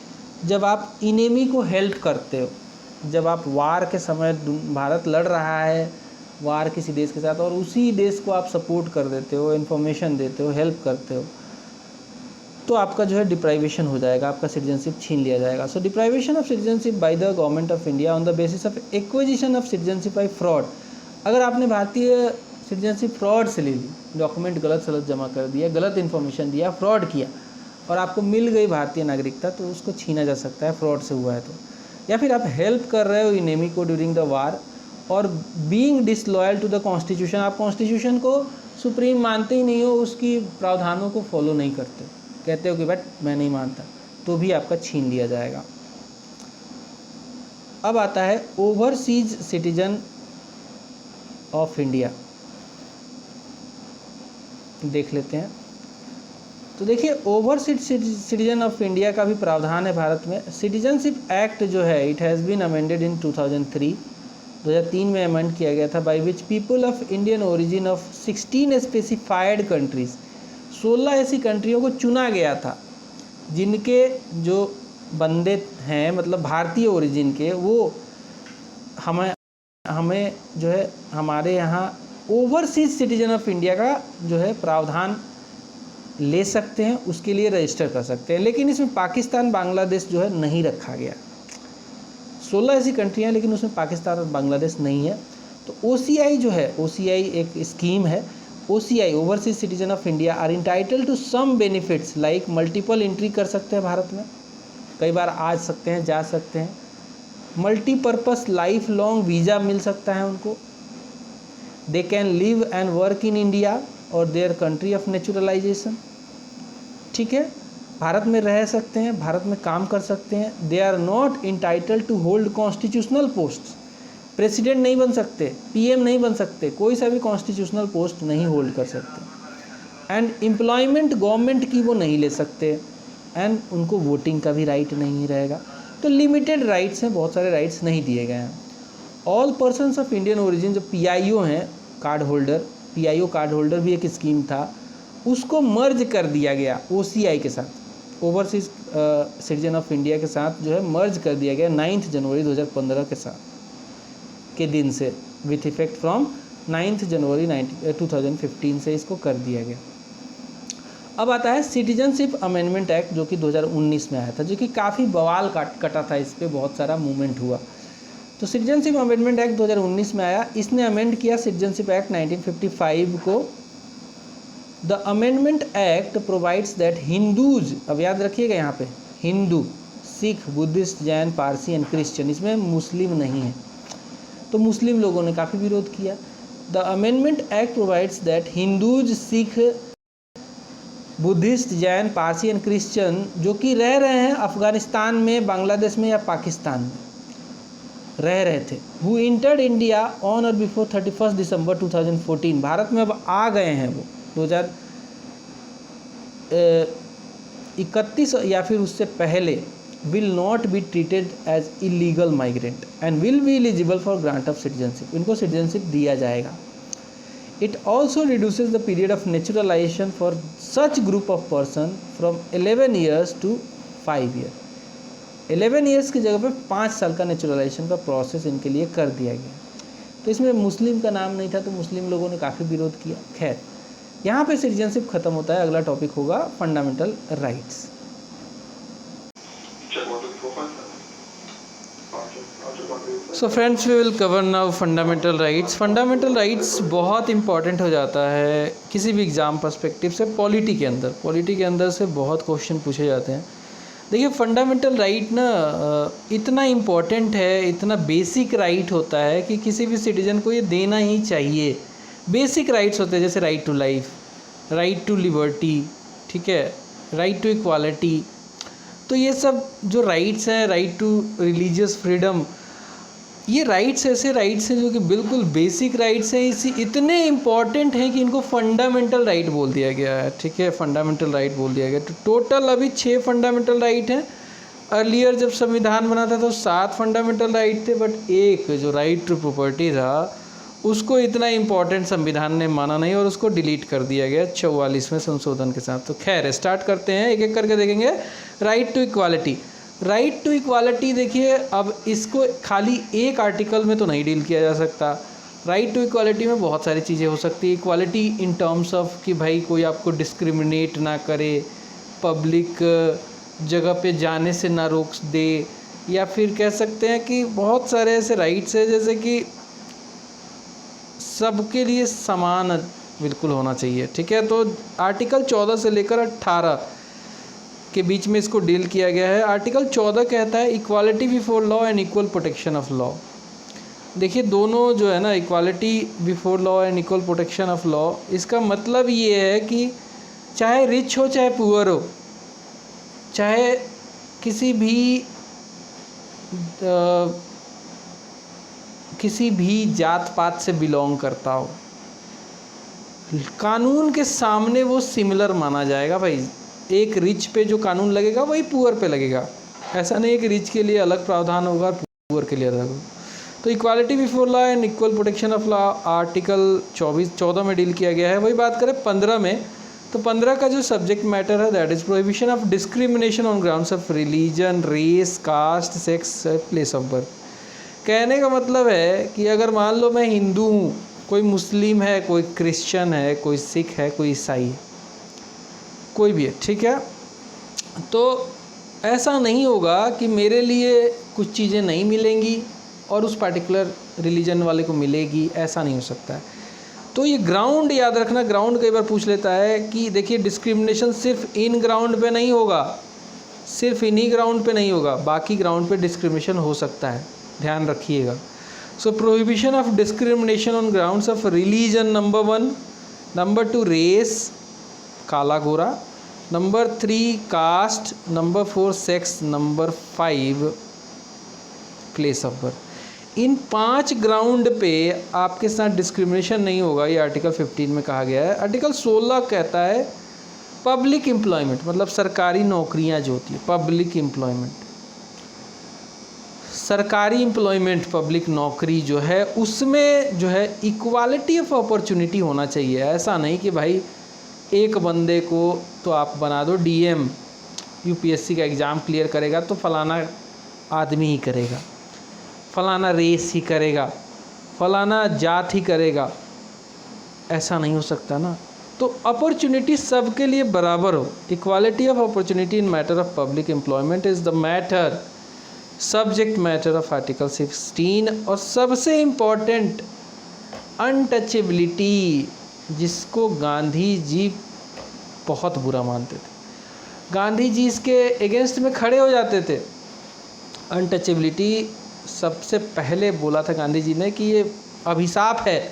जब आप इनेमी को हेल्प करते हो, जब आप वार के समय भारत लड़ रहा है वार किसी देश के साथ और उसी देश को आप सपोर्ट कर देते हो, इन्फॉर्मेशन देते हो, हेल्प करते हो, तो आपका जो है डिप्राइवेशन हो जाएगा, आपका सिटीजनशिप छीन लिया जाएगा। So deprivation of citizenship by the government of India on the basis of acquisition of citizenship by fraud. अगर आपने भारतीय सिटीजनशिप फ्रॉड से ले ली, डॉक्यूमेंट गलत सलत जमा कर दिया, गलत इन्फॉर्मेशन दिया, फ्रॉड किया और आपको मिल गई भारतीय नागरिकता, तो उसको छीना जा सकता है, फ्रॉड से हुआ है तो। या फिर आप हेल्प कर रहे हो इनेमी को ड्यूरिंग द वार और being disloyal to the constitution, आप कॉन्स्टिट्यूशन को सुप्रीम मानते ही नहीं हो, उसकी प्रावधानों को फॉलो नहीं करते, कहते हो कि बट मैं नहीं मानता, तो भी आपका छीन लिया जाएगा। अब आता है ओवरसीज सिटीजन ऑफ इंडिया, देख लेते हैं। तो देखिए ओवरसीज सिटीजन ऑफ इंडिया का भी प्रावधान है भारत में। सिटीजनशिप एक्ट जो है it has been amended in 2003 में अमेंड किया गया था, by which people of Indian origin of 16 specified countries, 16 ऐसी कंट्रियों को चुना गया था जिनके जो बंदे हैं मतलब भारतीय ओरिजिन के, वो हमें जो है हमारे यहाँ ओवरसीज सिटीजन ऑफ इंडिया का जो है प्रावधान ले सकते हैं, उसके लिए रजिस्टर कर सकते हैं। लेकिन इसमें पाकिस्तान बांग्लादेश जो है नहीं रखा गया। 16 ऐसी कंट्रियाँ लेकिन उसमें पाकिस्तान और बांग्लादेश नहीं है। तो OCI जो है, OCI एक स्कीम है। OCI overseas citizen of India are entitled to some benefits like multiple entry कर सकते हैं भारत में, कई बार आ सकते हैं, जा सकते हैं। मल्टीपर्पस लाइफ लॉन्ग वीज़ा मिल सकता है उनको। They can live and work in India और देयर कंट्री ऑफ नेचुरलाइजेशन, ठीक है, भारत में रह सकते हैं, भारत में काम कर सकते हैं। They are not entitled to hold constitutional post, president नहीं बन सकते, PM नहीं बन सकते, कोई सा भी कॉन्स्टिट्यूशनल पोस्ट नहीं होल्ड कर सकते। एंड एम्प्लॉयमेंट गवर्नमेंट की वो नहीं ले सकते, एंड उनको वोटिंग का भी राइट नहीं रहेगा। तो लिमिटेड राइट्स हैं, बहुत सारे राइट्स नहीं दिए गए हैं। All persons of Indian origin जो PIO हैं, card holder, PIO card holder भी एक स्कीम था, उसको मर्ज कर दिया गया OCI के साथ, ओवरसीज सिटीजन ऑफ इंडिया के साथ जो है मर्ज कर दिया गया 9 जनवरी 2015 के दिन से, विथ इफेक्ट फ्रॉम 9 जनवरी 2015 से इसको कर दिया गया। अब आता है सिटीजनशिप अमेंडमेंट एक्ट जो कि 2019 में आया था, जो कि काफ़ी बवाल कटा था, इस पर बहुत सारा मूवमेंट हुआ। तो सिटीजनशिप अमेंडमेंट एक्ट 2019 में आया, इसने अमेंड किया सिटीजनशिप एक्ट 1955 को। The amendment act provides that Hindus, अब याद रखिएगा यहाँ पे Hindu, Sikh, Buddhist, Jain, Parsi and Christian, इसमें मुस्लिम नहीं है, तो मुस्लिम लोगों ने काफ़ी विरोध किया। The amendment act provides that Hindus, Sikh, Buddhist, Jain, Parsi and Christian जो कि रह रहे हैं अफ़गानिस्तान में, बांग्लादेश में या पाकिस्तान में रह रहे थे, हु इंटर्ड इंडिया ऑन और बिफोर 31 दिसंबर 2014, भारत में अब आ गए हैं वो 2031 या फिर उससे पहले, will not be treated as illegal migrant and will be eligible for grant of citizenship, इनको सिटीजनशिप दिया जाएगा। It also reduces the period of naturalization for such group of person from 11 years to 5 year, 11 years की जगह पे 5 साल का naturalisation का process इनके लिए कर दिया गया। तो इसमें मुस्लिम का नाम नहीं था, तो मुस्लिम लोगों ने काफ़ी विरोध किया। खैर, यहाँ पे सिटीजनशिप खत्म होता है। अगला टॉपिक होगा fundamental rights. So friends, we will cover now fundamental rights. Fundamental rights बहुत इंपॉर्टेंट हो जाता है किसी भी एग्ज़ाम पर्सपेक्टिव से। पॉलिटी के अंदर से बहुत क्वेश्चन पूछे जाते हैं। देखिए, फंडामेंटल राइट ना इतना इम्पॉर्टेंट है, इतना बेसिक राइट होता है कि किसी भी सिटीजन को ये देना ही चाहिए। बेसिक राइट्स होते हैं जैसे right to life, right to liberty, ठीक है, राइट टू इक्वालिटी। तो ये सब जो राइट्स हैं, राइट टू रिलीजियस फ्रीडम, ये राइट्स ऐसे राइट्स हैं जो कि बिल्कुल बेसिक राइट्स हैं, इसी इतने इम्पॉर्टेंट हैं कि इनको फंडामेंटल राइट बोल दिया गया है। ठीक है, फंडामेंटल राइट बोल दिया गया। तो टोटल अभी 6 फंडामेंटल राइट हैं। अर्लियर जब संविधान बना था तो 7 फंडामेंटल राइट थे, बट एक जो राइट टू प्रॉपर्टी था उसको इतना इम्पॉर्टेंट संविधान ने माना नहीं और उसको डिलीट कर दिया गया 44वें संशोधन के साथ। तो खैर, स्टार्ट करते हैं, एक एक करके देखेंगे। Right to equality. Right to equality देखिए, अब इसको खाली एक आर्टिकल में तो नहीं डील किया जा सकता। राइट टू इक्वालिटी में बहुत सारी चीज़ें हो सकती है। इक्वालिटी इन टर्म्स ऑफ कि भाई कोई आपको डिस्क्रिमिनेट ना करे, पब्लिक जगह पे जाने से ना रोक दे, या फिर कह सकते हैं कि बहुत सारे ऐसे राइट्स हैं जैसे कि सबके लिए समान बिल्कुल होना चाहिए। ठीक है, तो आर्टिकल 14 से लेकर 18 के बीच में इसको डील किया गया है। आर्टिकल 14 कहता है equality before law and equal protection of law. देखिए, दोनों जो है ना, equality before law and equal protection of law, इसका मतलब ये है कि चाहे रिच हो चाहे पुअर हो, चाहे किसी भी जात पात से बिलोंग करता हो, कानून के सामने वो सिमिलर माना जाएगा भाई। एक रिच पे जो कानून लगेगा वही पुअर पे लगेगा। ऐसा नहीं है कि रिच के लिए अलग प्रावधान होगा, पुअर के लिए अलग होगा। तो equality before law and equal protection of law article 14 में डील किया गया है। वही बात करें 15 में, तो 15 का जो सब्जेक्ट मैटर है that is prohibition of discrimination on grounds of religion, race, caste, sex, place of birth. कहने का मतलब है कि अगर मान लो मैं हिंदू हूँ, कोई मुस्लिम है, कोई क्रिश्चियन है, कोई सिख है, कोई ईसाई है, कोई भी है, ठीक है, तो ऐसा नहीं होगा कि मेरे लिए कुछ चीज़ें नहीं मिलेंगी और उस पार्टिकुलर रिलीजन वाले को मिलेगी, ऐसा नहीं हो सकता है। तो ये ग्राउंड याद रखना, ग्राउंड कई बार पूछ लेता है कि देखिए डिस्क्रिमिनेशन सिर्फ इन ग्राउंड पे नहीं होगा, सिर्फ इन्हीं ग्राउंड पे नहीं होगा, बाकी ग्राउंड पे डिस्क्रिमिनेशन हो सकता है, ध्यान रखिएगा। So prohibition of discrimination on grounds of religion number 1, number 2 race, काला गोरा, number 3 caste, number 4 sex, number 5 place of birth. इन 5 ग्राउंड पे आपके साथ डिस्क्रिमिनेशन नहीं होगा, ये आर्टिकल 15 में कहा गया है। आर्टिकल 16 कहता है पब्लिक एम्प्लॉयमेंट, मतलब सरकारी नौकरियां जो होती है, पब्लिक एम्प्लॉयमेंट, सरकारी एम्प्लॉयमेंट, पब्लिक नौकरी जो है उसमें जो है इक्वालिटी ऑफ अपॉर्चुनिटी होना चाहिए। ऐसा नहीं कि भाई एक बंदे को तो आप बना दो डीएम, यूपीएससी का एग्ज़ाम क्लियर करेगा तो फलाना आदमी ही करेगा, फलाना रेस ही करेगा, फलाना जात ही करेगा, ऐसा नहीं हो सकता ना। तो अपॉर्चुनिटी सबके लिए बराबर हो। Equality of opportunity in matter of public employment is the matter, subject matter of article 16। और सबसे इम्पॉर्टेंट अनटचेबिलिटी, जिसको गांधी जी बहुत बुरा मानते थे, गांधी जी इसके अगेंस्ट में खड़े हो जाते थे। अनटचेबिलिटी सबसे पहले बोला था गांधी जी ने कि ये अभिशाप है,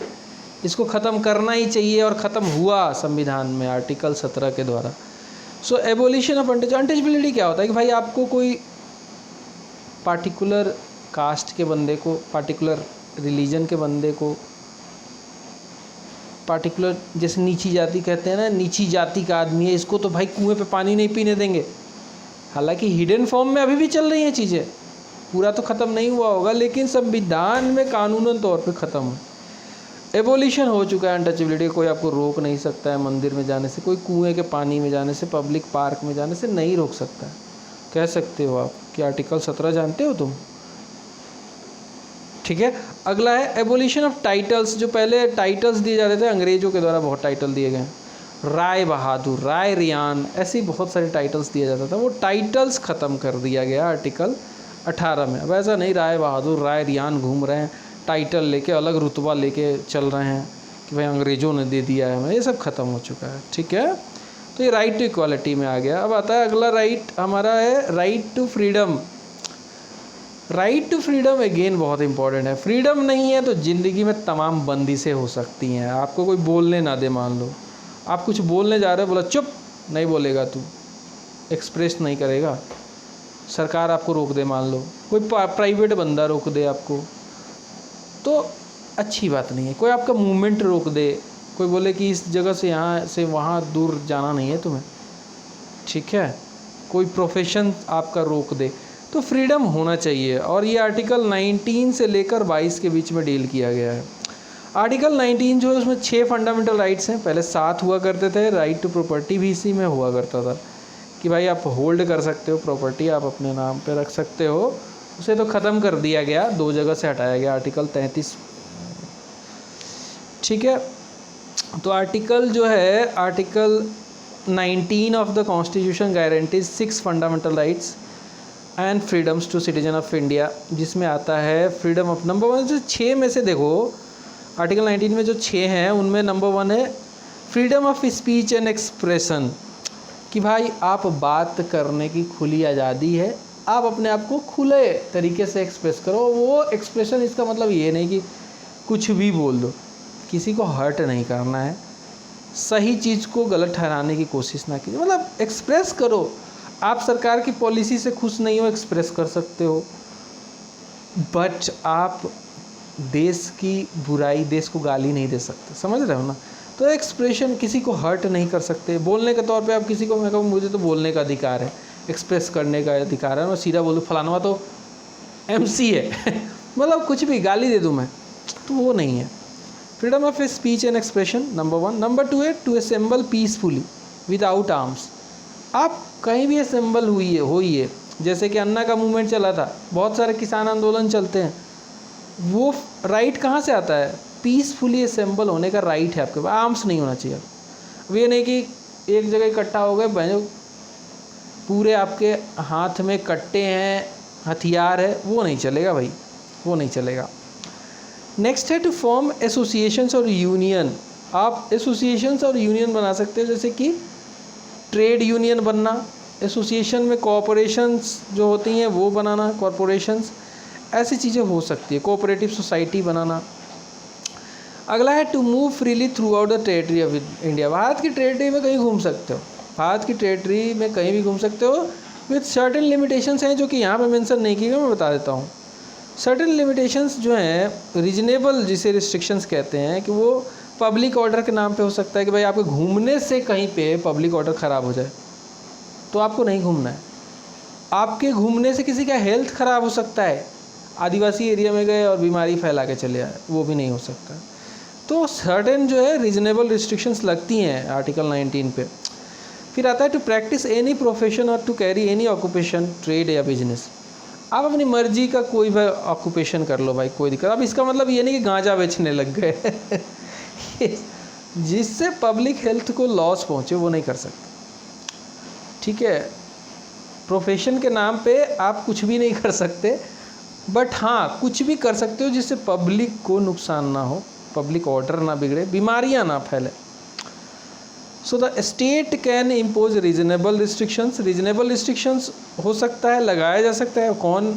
इसको ख़त्म करना ही चाहिए, और ख़त्म हुआ संविधान में आर्टिकल 17 के द्वारा। सो एबोलिशन ऑफ अनटचेबिलिटी क्या होता है कि भाई आपको कोई पार्टिकुलर कास्ट के बंदे को, पार्टिकुलर रिलीजन के बंदे को, पार्टिकुलर जैसे नीची जाति कहते हैं ना, नीची जाति का आदमी है, इसको तो भाई कुएं पे पानी नहीं पीने देंगे। हालांकि हिडन फॉर्म में अभी भी चल रही हैं चीज़ें, पूरा तो ख़त्म नहीं हुआ होगा, लेकिन संविधान में कानूनन तौर पे ख़त्म हो, एबोलिशन हो चुका है अनटचेबिलिटी। कोई आपको रोक नहीं सकता है मंदिर में जाने से, कोई कुएं के पानी में जाने से, पब्लिक पार्क में जाने से नहीं रोक सकता है। कह सकते हो आप कि आर्टिकल 17 जानते हो तुम, ठीक है। अगला है एबोलिशन ऑफ टाइटल्स। जो पहले टाइटल्स दिए जाते थे अंग्रेजों के द्वारा, बहुत टाइटल दिए गए, राय बहादुर, राय रियान, ऐसे बहुत सारे टाइटल्स दिया जाता था, वो टाइटल्स ख़त्म कर दिया गया आर्टिकल 18 में। अब ऐसा नहीं राय बहादुर, राय रियान घूम रहे हैं टाइटल लेके, अलग रुतबा लेके चल रहे हैं कि भाई अंग्रेज़ों ने दे दिया है हमें, ये सब ख़त्म हो चुका है, ठीक है। तो ये राइट टू इक्वालिटी में आ गया। अब आता है अगला राइट हमारा है right to freedom. Right to freedom again बहुत इंपॉर्टेंट है। फ्रीडम नहीं है तो ज़िंदगी में तमाम बंदिशें हो सकती हैं। आपको कोई बोलने ना दे, मान लो आप कुछ बोलने जा रहे हो, बोला चुप, नहीं बोलेगा तू, एक्सप्रेस नहीं करेगा, सरकार आपको रोक दे, मान लो कोई प्राइवेट बंदा रोक दे आपको, तो अच्छी बात नहीं है। कोई आपका मूवमेंट रोक दे, कोई बोले कि इस जगह से यहाँ से वहाँ दूर जाना नहीं है तुम्हें, ठीक है, कोई प्रोफेशन आपका रोक दे, तो फ्रीडम होना चाहिए। और ये आर्टिकल 19 से लेकर 22 के बीच में डील किया गया है। आर्टिकल 19 जो है उसमें 6 फंडामेंटल राइट्स हैं, पहले 7 हुआ करते थे। राइट टू प्रॉपर्टी भी इसी में हुआ करता था कि भाई आप होल्ड कर सकते हो प्रॉपर्टी, आप अपने नाम पे रख सकते हो, उसे तो ख़त्म कर दिया गया, 2 जगह से हटाया गया, आर्टिकल 33, ठीक है। तो आर्टिकल जो है article 19 of the constitution guarantees 6 fundamental rights and freedoms to citizen of India, जिसमें आता है फ्रीडम ऑफ नंबर 1 जो 6 में से देखो आर्टिकल 19 में जो 6 हैं उनमें नंबर 1 है freedom of speech and expression, कि भाई आप बात करने की खुली आज़ादी है, आप अपने आप को खुले तरीके से एक्सप्रेस करो। वो एक्सप्रेशन इसका मतलब ये नहीं कि कुछ भी बोल दो, किसी को हर्ट नहीं करना है, सही चीज़ को गलत ठहराने की कोशिश ना कीजिए, मतलब एक्सप्रेस करो। आप सरकार की पॉलिसी से खुश नहीं हो, एक्सप्रेस कर सकते हो, बट आप देश की बुराई, देश को गाली नहीं दे सकते, समझ रहे हो ना। तो एक्सप्रेशन किसी को हर्ट नहीं कर सकते। बोलने के तौर पे आप किसी को, मैं कहूँ मुझे तो बोलने का अधिकार है, एक्सप्रेस करने का अधिकार है, मैं सीधा बोल दूँ फलाना तो MC है मतलब कुछ भी गाली दे दूँ मैं, तो वो नहीं है। Freedom of speech and expression number 1। Number 2 है to assemble peacefully without arms. आप कहीं भी असेंबल हुई है, जैसे कि अन्ना का मूवमेंट चला था, बहुत सारे किसान आंदोलन चलते हैं, वो राइट कहाँ से आता है? पीसफुली असेंबल होने का राइट है आपके पास, आर्म्स नहीं होना चाहिए। अब ये नहीं कि एक जगह इकट्ठा हो गए, पूरे आपके हाथ में कट्टे हैं, हथियार है, वो नहीं चलेगा भाई, वो नहीं चलेगा। नेक्स्ट है टू फॉर्म एसोसिएशंस और यूनियन। आप एसोसिएशंस और यूनियन बना सकते हो, जैसे कि ट्रेड यूनियन बनना, एसोसिएशन में कॉरपोरेशंस जो होती हैं वो बनाना, कॉरपोरेशंस, ऐसी चीज़ें हो सकती है। कोऑपरेटिव सोसाइटी बनाना। अगला है to move freely throughout the territory of India. Bharat की टेरिटरी में कहीं घूम सकते हो, भारत की टेरिटरी में कहीं भी घूम सकते हो, विथ सर्टेन लिमिटेशंस हैं जो कि यहाँ पे मेंशन नहीं की गई, मैं बता देता हूँ। सर्टेन लिमिटेशंस जो हैं, रीजनेबल जिसे रिस्ट्रिक्शंस कहते हैं, कि वो पब्लिक ऑर्डर के नाम पे हो सकता है कि भाई आपके घूमने से कहीं पे पब्लिक ऑर्डर ख़राब हो जाए तो आपको नहीं घूमना है। आपके घूमने से किसी का हेल्थ ख़राब हो सकता है, आदिवासी एरिया में गए और बीमारी फैला के चले आए, वो भी नहीं हो सकता। तो सर्टेन जो है रीजनेबल रिस्ट्रिक्शंस लगती हैं आर्टिकल 19 पे। फिर आता है टू प्रैक्टिस एनी प्रोफेशन और to carry any occupation, trade या बिजनेस। आप अपनी मर्जी का कोई भी ऑक्यूपेशन कर लो भाई, कोई दिक्कत। अब इसका मतलब ये नहीं कि गांजा बेचने लग गए जिससे पब्लिक हेल्थ को लॉस पहुंचे, वो नहीं कर सकते, ठीक है। प्रोफेशन के नाम पे आप कुछ भी नहीं कर सकते, बट हाँ कुछ भी कर सकते हो जिससे पब्लिक को नुकसान ना हो, पब्लिक ऑर्डर ना बिगड़े, बीमारियां ना फैले। So the state can impose reasonable restrictions. Reasonable restrictions हो सकता है, लगाया जा सकता है। कौन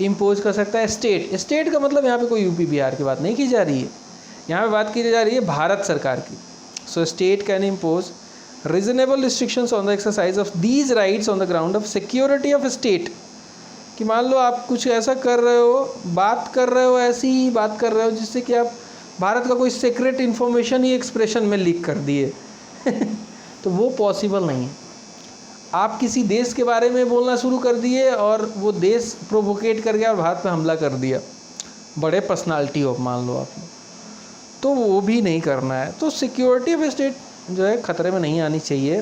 इम्पोज कर सकता है? स्टेट। स्टेट का मतलब यहाँ पे कोई यूपी बिहार की बात नहीं की जा रही है, यहाँ पे बात की जा रही है भारत सरकार की। So state can impose reasonable restrictions on the exercise of these rights on the ground of security of state. कि मान लो आप कुछ ऐसा कर रहे हो, बात कर रहे हो, ऐसी ही बात कर रहे हो जिससे कि आप भारत का कोई सीक्रेट इन्फॉर्मेशन ही एक्सप्रेशन में लीक कर दिए तो वो पॉसिबल नहीं है। आप किसी देश के बारे में बोलना शुरू कर दिए और वो देश प्रोवोकेट कर गया और भारत पे हमला कर दिया, बड़े पर्सनालिटी हो मान लो आपने, तो वो भी नहीं करना है। तो सिक्योरिटी ऑफ स्टेट जो है खतरे में नहीं आनी चाहिए।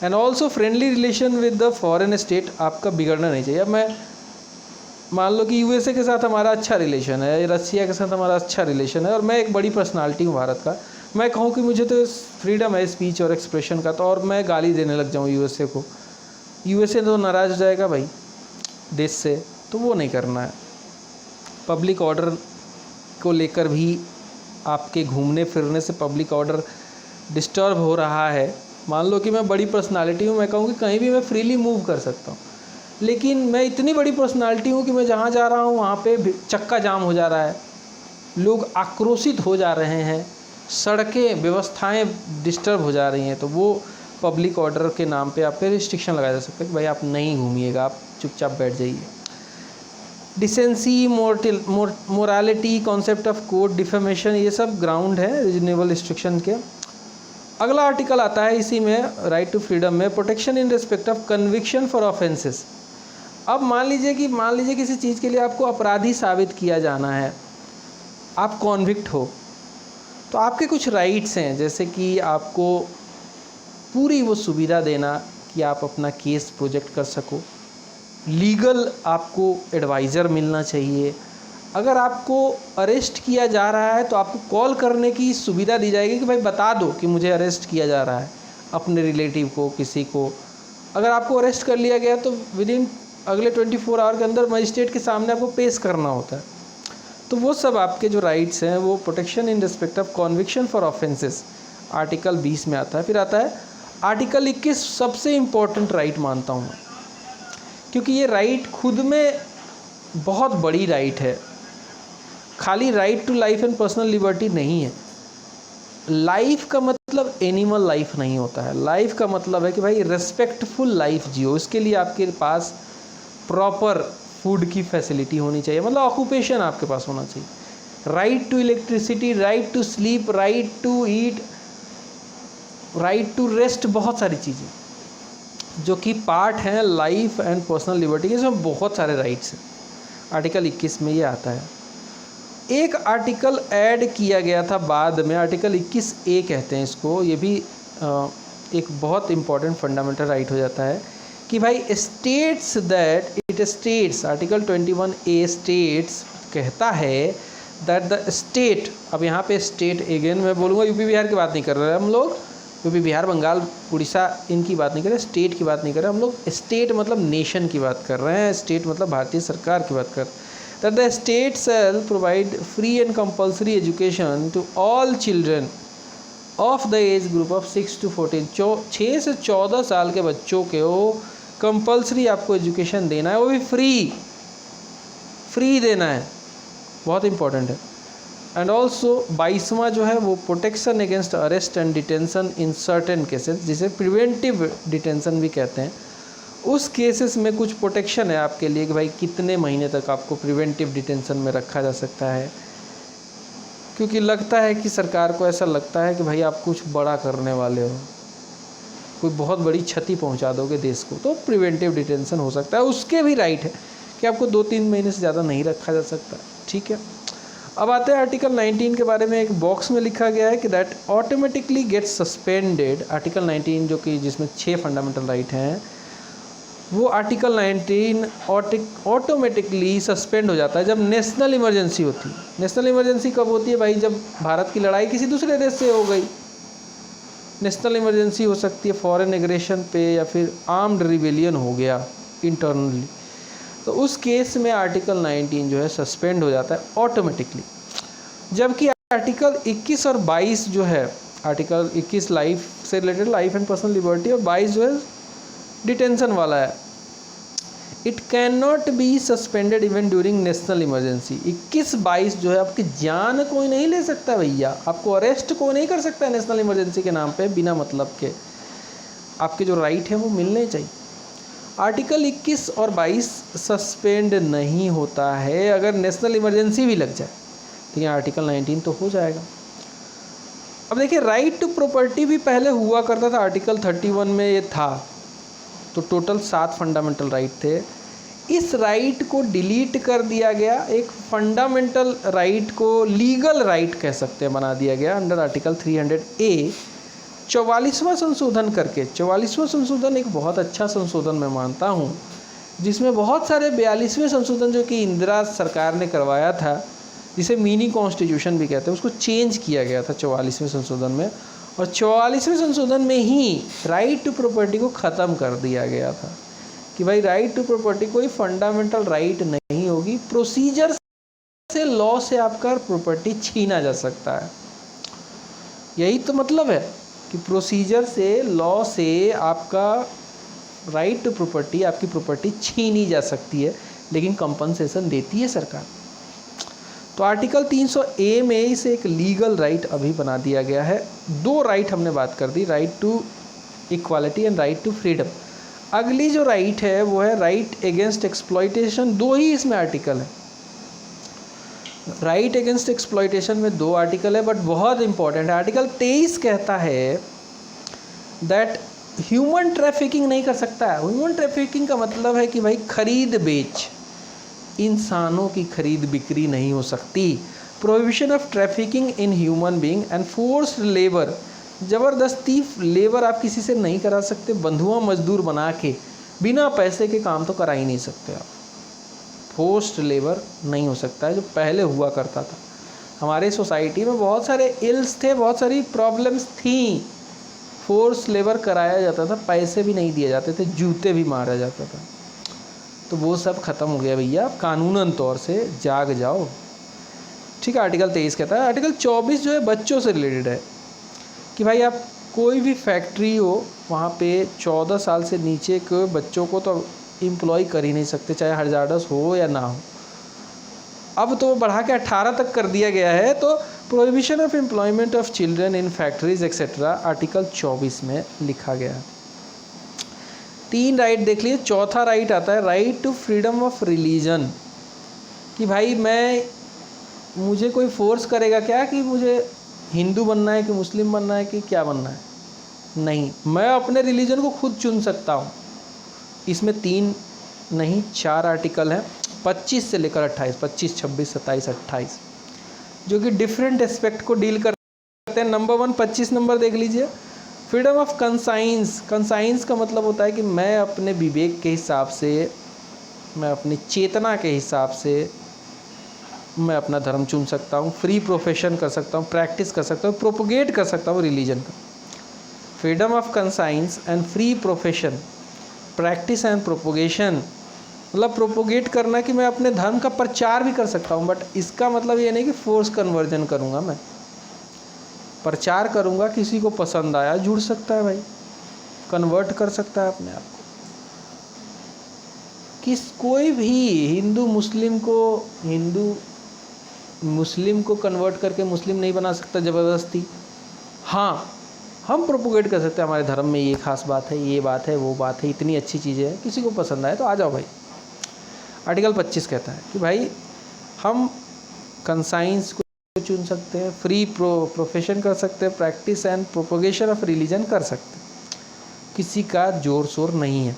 And also friendly relation with the foreign state आपका बिगड़ना नहीं चाहिए। अब मैं मान लो कि USA के साथ हमारा अच्छा रिलेशन है, रसिया के साथ हमारा अच्छा रिलेशन है, और मैं एक बड़ी पर्सनालिटी हूँ भारत का, मैं कहूँ कि मुझे तो फ्रीडम है स्पीच और एक्सप्रेशन का, तो और मैं गाली देने लग जाऊँ USA को, USA तो नाराज़ हो जाएगा भाई देश से, तो वो नहीं करना है। पब्लिक ऑर्डर को लेकर भी आपके घूमने फिरने से पब्लिक ऑर्डर डिस्टर्ब हो रहा है। मान लो कि मैं बड़ी पर्सनालिटी हूँ, मैं कहूँ कि कहीं भी मैं फ्रीली मूव कर सकता हूँ, लेकिन मैं इतनी बड़ी पर्सनालिटी हूँ कि मैं जहाँ जा रहा हूँ वहाँ पे चक्का जाम हो जा रहा है, लोग आक्रोशित हो जा रहे हैं, सड़कें व्यवस्थाएं डिस्टर्ब हो जा रही हैं, तो वो पब्लिक ऑर्डर के नाम पे आप पे रिस्ट्रिक्शन लगाया जा सकता है कि भाई आप नहीं घूमिएगा, आप चुपचाप बैठ जाइए। Decency, morality, concept of code, defamation, ये सब ग्राउंड है रीजनेबल रिस्ट्रिक्शन के। अगला आर्टिकल आता है इसी में, राइट टू फ्रीडम में, protection in respect of conviction for offences. अब मान लीजिए किसी चीज़ के लिए आपको अपराधी साबित किया जाना है, आप कॉन्विक्ट हो, तो आपके कुछ राइट्स हैं, जैसे कि आपको पूरी वो सुविधा देना कि आप अपना केस प्रोजेक्ट कर सको, लीगल आपको एडवाइज़र मिलना चाहिए, अगर आपको अरेस्ट किया जा रहा है तो आपको कॉल करने की सुविधा दी जाएगी कि भाई बता दो कि मुझे अरेस्ट किया जा रहा है, अपने रिलेटिव को, किसी को। अगर आपको अरेस्ट कर लिया गया तो विदिन अगले 24 आवर के अंदर मजिस्ट्रेट के सामने आपको पेश करना होता है। तो वो सब आपके जो राइट्स हैं वो protection in respect of conviction for offences article 20 में आता है। फिर आता है आर्टिकल 21, सबसे इम्पोर्टेंट राइट मानता हूँ, क्योंकि ये राइट खुद में बहुत बड़ी राइट है। खाली right to life and personal liberty नहीं है, लाइफ का मतलब मतलब एनिमल लाइफ नहीं होता है। लाइफ का मतलब है कि भाई रेस्पेक्टफुल लाइफ जियो, इसके लिए आपके पास प्रॉपर फूड की फैसिलिटी होनी चाहिए, मतलब ऑक्यूपेशन आपके पास होना चाहिए। Right to electricity, right to sleep, right to eat, right to rest, बहुत सारी चीज़ें जो कि पार्ट हैं लाइफ एंड पर्सनल लिबर्टी के। इसमें बहुत सारे राइट्स हैं। आर्टिकल 21 में ये आता है। एक आर्टिकल ऐड किया गया था बाद में, आर्टिकल 21A कहते हैं इसको। ये भी एक बहुत इंपॉर्टेंट फंडामेंटल राइट हो जाता है कि भाई states that it states, article 21A states कहता है दैट द स्टेट, अब यहाँ पे स्टेट अगेन मैं बोलूँगा, यूपी बिहार की बात नहीं कर रहे हम लोग, यूपी बिहार बंगाल उड़ीसा इनकी बात नहीं कर रहे, स्टेट की बात नहीं कर रहे हम लोग। स्टेट मतलब नेशन की बात कर रहे हैं, स्टेट मतलब भारतीय सरकार की बात कर रहे हैं। That the state shall provide free and compulsory education to all children of the age group of 6 to 14, 6 से 14 साल के बच्चों के वो कंपलसरी आपको एजुकेशन देना है, वो भी फ्री देना है, बहुत इंपॉर्टेंट है। एंड ऑल्सो 22वां जो है वो protection against arrest and detention in certain cases, जिसे प्रिवेंटिव डिटेंशन भी कहते हैं। उस केसेस में कुछ प्रोटेक्शन है आपके लिए कि भाई कितने महीने तक आपको प्रिवेंटिव डिटेंशन में रखा जा सकता है, क्योंकि लगता है कि सरकार को ऐसा लगता है कि भाई आप कुछ बड़ा करने वाले हो, कोई बहुत बड़ी क्षति पहुंचा दोगे देश को, तो प्रिवेंटिव डिटेंशन हो सकता है। उसके भी राइट है कि आपको 2-3 महीने से ज़्यादा नहीं रखा जा सकता, ठीक है। अब आते हैं आर्टिकल 19 के बारे में। एक बॉक्स में लिखा गया है कि that automatically gets suspended. Article 19 जो कि जिसमें 6 फंडामेंटल राइट हैं, वो आर्टिकल 19 ऑटोमेटिकली सस्पेंड हो जाता है जब नेशनल इमरजेंसी होती है। नेशनल इमरजेंसी कब होती है भाई? जब भारत की लड़ाई किसी दूसरे देश से हो गई, नेशनल इमरजेंसी हो सकती है फॉरेन एग्रेशन पे, या फिर आर्म्ड रिबेलियन हो गया इंटरनली, तो उस केस में आर्टिकल 19 जो है सस्पेंड हो जाता है ऑटोमेटिकली। जबकि आर्टिकल 21 और 22 जो है, आर्टिकल 21 लाइफ से related, life and personal liberty, और 22 जो है डिटेंशन वाला है। It can not be suspended even during national emergency. 21-22 जो है आपकी जान कोई नहीं ले सकता भैया, आपको अरेस्ट कोई नहीं कर सकता है नेशनल इमरजेंसी के नाम पे बिना मतलब के। आपके जो राइट है वो मिलने चाहिए। आर्टिकल 21 और 22 सस्पेंड नहीं होता है अगर नेशनल इमरजेंसी भी लग जाए, तो यहाँ आर्टिकल 19 तो हो जाएगा। अब देखिए, राइट टू प्रॉपर्टी भी पहले हुआ करता था, आर्टिकल 31 में ये था, तो टोटल 7 फंडामेंटल राइट थे। इस राइट को डिलीट कर दिया गया, एक फंडामेंटल राइट को लीगल राइट कह सकते हैं बना दिया गया अंडर आर्टिकल 300A। 44वां संशोधन करके, 44वां संशोधन एक बहुत अच्छा संशोधन मैं मानता हूँ, जिसमें बहुत सारे 42वें संशोधन जो कि इंदिरा सरकार ने करवाया था, जिसे मिनी कॉन्स्टिट्यूशन भी कहते हैं, उसको चेंज किया गया था 44वें संशोधन में। और 44वें संशोधन में ही राइट टू प्रॉपर्टी को ख़त्म कर दिया गया था कि भाई राइट टू प्रॉपर्टी कोई फंडामेंटल राइट नहीं होगी, प्रोसीजर से, लॉ से आपका प्रॉपर्टी छीना जा सकता है। यही तो मतलब है कि प्रोसीजर से, लॉ से आपका राइट टू प्रॉपर्टी, आपकी प्रॉपर्टी छीनी जा सकती है, लेकिन कंपनसेशन देती है सरकार। तो आर्टिकल 300A में इसे एक लीगल राइट अभी बना दिया गया है। 2 राइट हमने बात कर दी, right to equality and right to freedom. अगली जो राइट है वो है राइट अगेंस्ट एक्सप्लॉयटेशन। 2 ही इसमें आर्टिकल है। राइट अगेंस्ट एक्सप्लॉयटेशन में 2 आर्टिकल है, बट बहुत इंपॉर्टेंट है। आर्टिकल 23 कहता है दैट ह्यूमन ट्रैफिकिंग नहीं कर सकता है। ह्यूमन ट्रैफिकिंग का मतलब है कि भाई खरीद बेच, इंसानों की खरीद बिक्री नहीं हो सकती। Prohibition of trafficking in human being and forced labour, ज़बरदस्ती लेबर आप किसी से नहीं करा सकते, बंधुआ मजदूर बना के बिना पैसे के काम तो करा ही नहीं सकते आप। फोर्स्ड लेबर नहीं हो सकता है, जो पहले हुआ करता था। हमारे सोसाइटी में बहुत सारे इल्स थे, बहुत सारी प्रॉब्लम्स थी, फोर्स लेबर कराया जाता था, पैसे भी नहीं दिए जाते थे, जूते भी मारा जाता था। तो वो सब ख़त्म हो गया भैया, कानूनन तौर से जाग जाओ, ठीक है। आर्टिकल 23 कहता है। आर्टिकल 24 जो है बच्चों से रिलेटेड है कि भाई आप कोई भी फैक्ट्री हो, वहाँ पे 14 साल से नीचे के बच्चों को तो एम्प्लॉय कर ही नहीं सकते, चाहे हजार्डस हो या ना हो। अब तो बढ़ा के 18 तक कर दिया गया है, तो prohibition of employment of children in factories etcetera article 24 में लिखा गया है। 3 राइट देख लिए। चौथा राइट आता है right to freedom of religion, कि भाई मुझे कोई फोर्स करेगा क्या कि मुझे हिंदू बनना है कि मुस्लिम बनना है कि क्या बनना है, नहीं, मैं अपने रिलीजन को खुद चुन सकता हूँ। इसमें 3 नहीं 4 आर्टिकल हैं, 25 से लेकर 28, 25, 26, 27, 28, जो कि डिफरेंट एस्पेक्ट को डील करते हैं। नंबर 1 25 नंबर देख लीजिए, फ्रीडम ऑफ कंसाइंस। कंसाइंस का मतलब होता है कि मैं अपने विवेक के हिसाब से, मैं अपनी चेतना के हिसाब से मैं अपना धर्म चुन सकता हूँ, फ्री प्रोफेशन कर सकता हूँ, प्रैक्टिस कर सकता हूँ, प्रोपोगेट कर सकता हूँ रिलीजन का। Freedom of conscience and free profession, practice and propagation, मतलब प्रोपोगेट करना कि मैं अपने धर्म का प्रचार भी कर सकता हूँ, बट इसका मतलब ये नहीं कि फोर्स कन्वर्जन करूँगा, मैं प्रचार करूँगा, किसी को पसंद आया जुड़ सकता है भाई, कन्वर्ट कर सकता है अपने आप को। कोई भी हिंदू मुस्लिम को कन्वर्ट करके मुस्लिम नहीं बना सकता ज़बरदस्ती। हाँ, हम प्रोपोगेट कर सकते हैं हमारे धर्म में ये खास बात है, ये बात है, वो बात है, इतनी अच्छी चीज़ें हैं, किसी को पसंद आए तो आ जाओ भाई। आर्टिकल 25 कहता है कि भाई हम कंसाइंस को चुन सकते हैं, फ्री प्रोफेशन कर सकते हैं, practice and propagation of religion कर सकते हैं, किसी का जोर शोर नहीं है।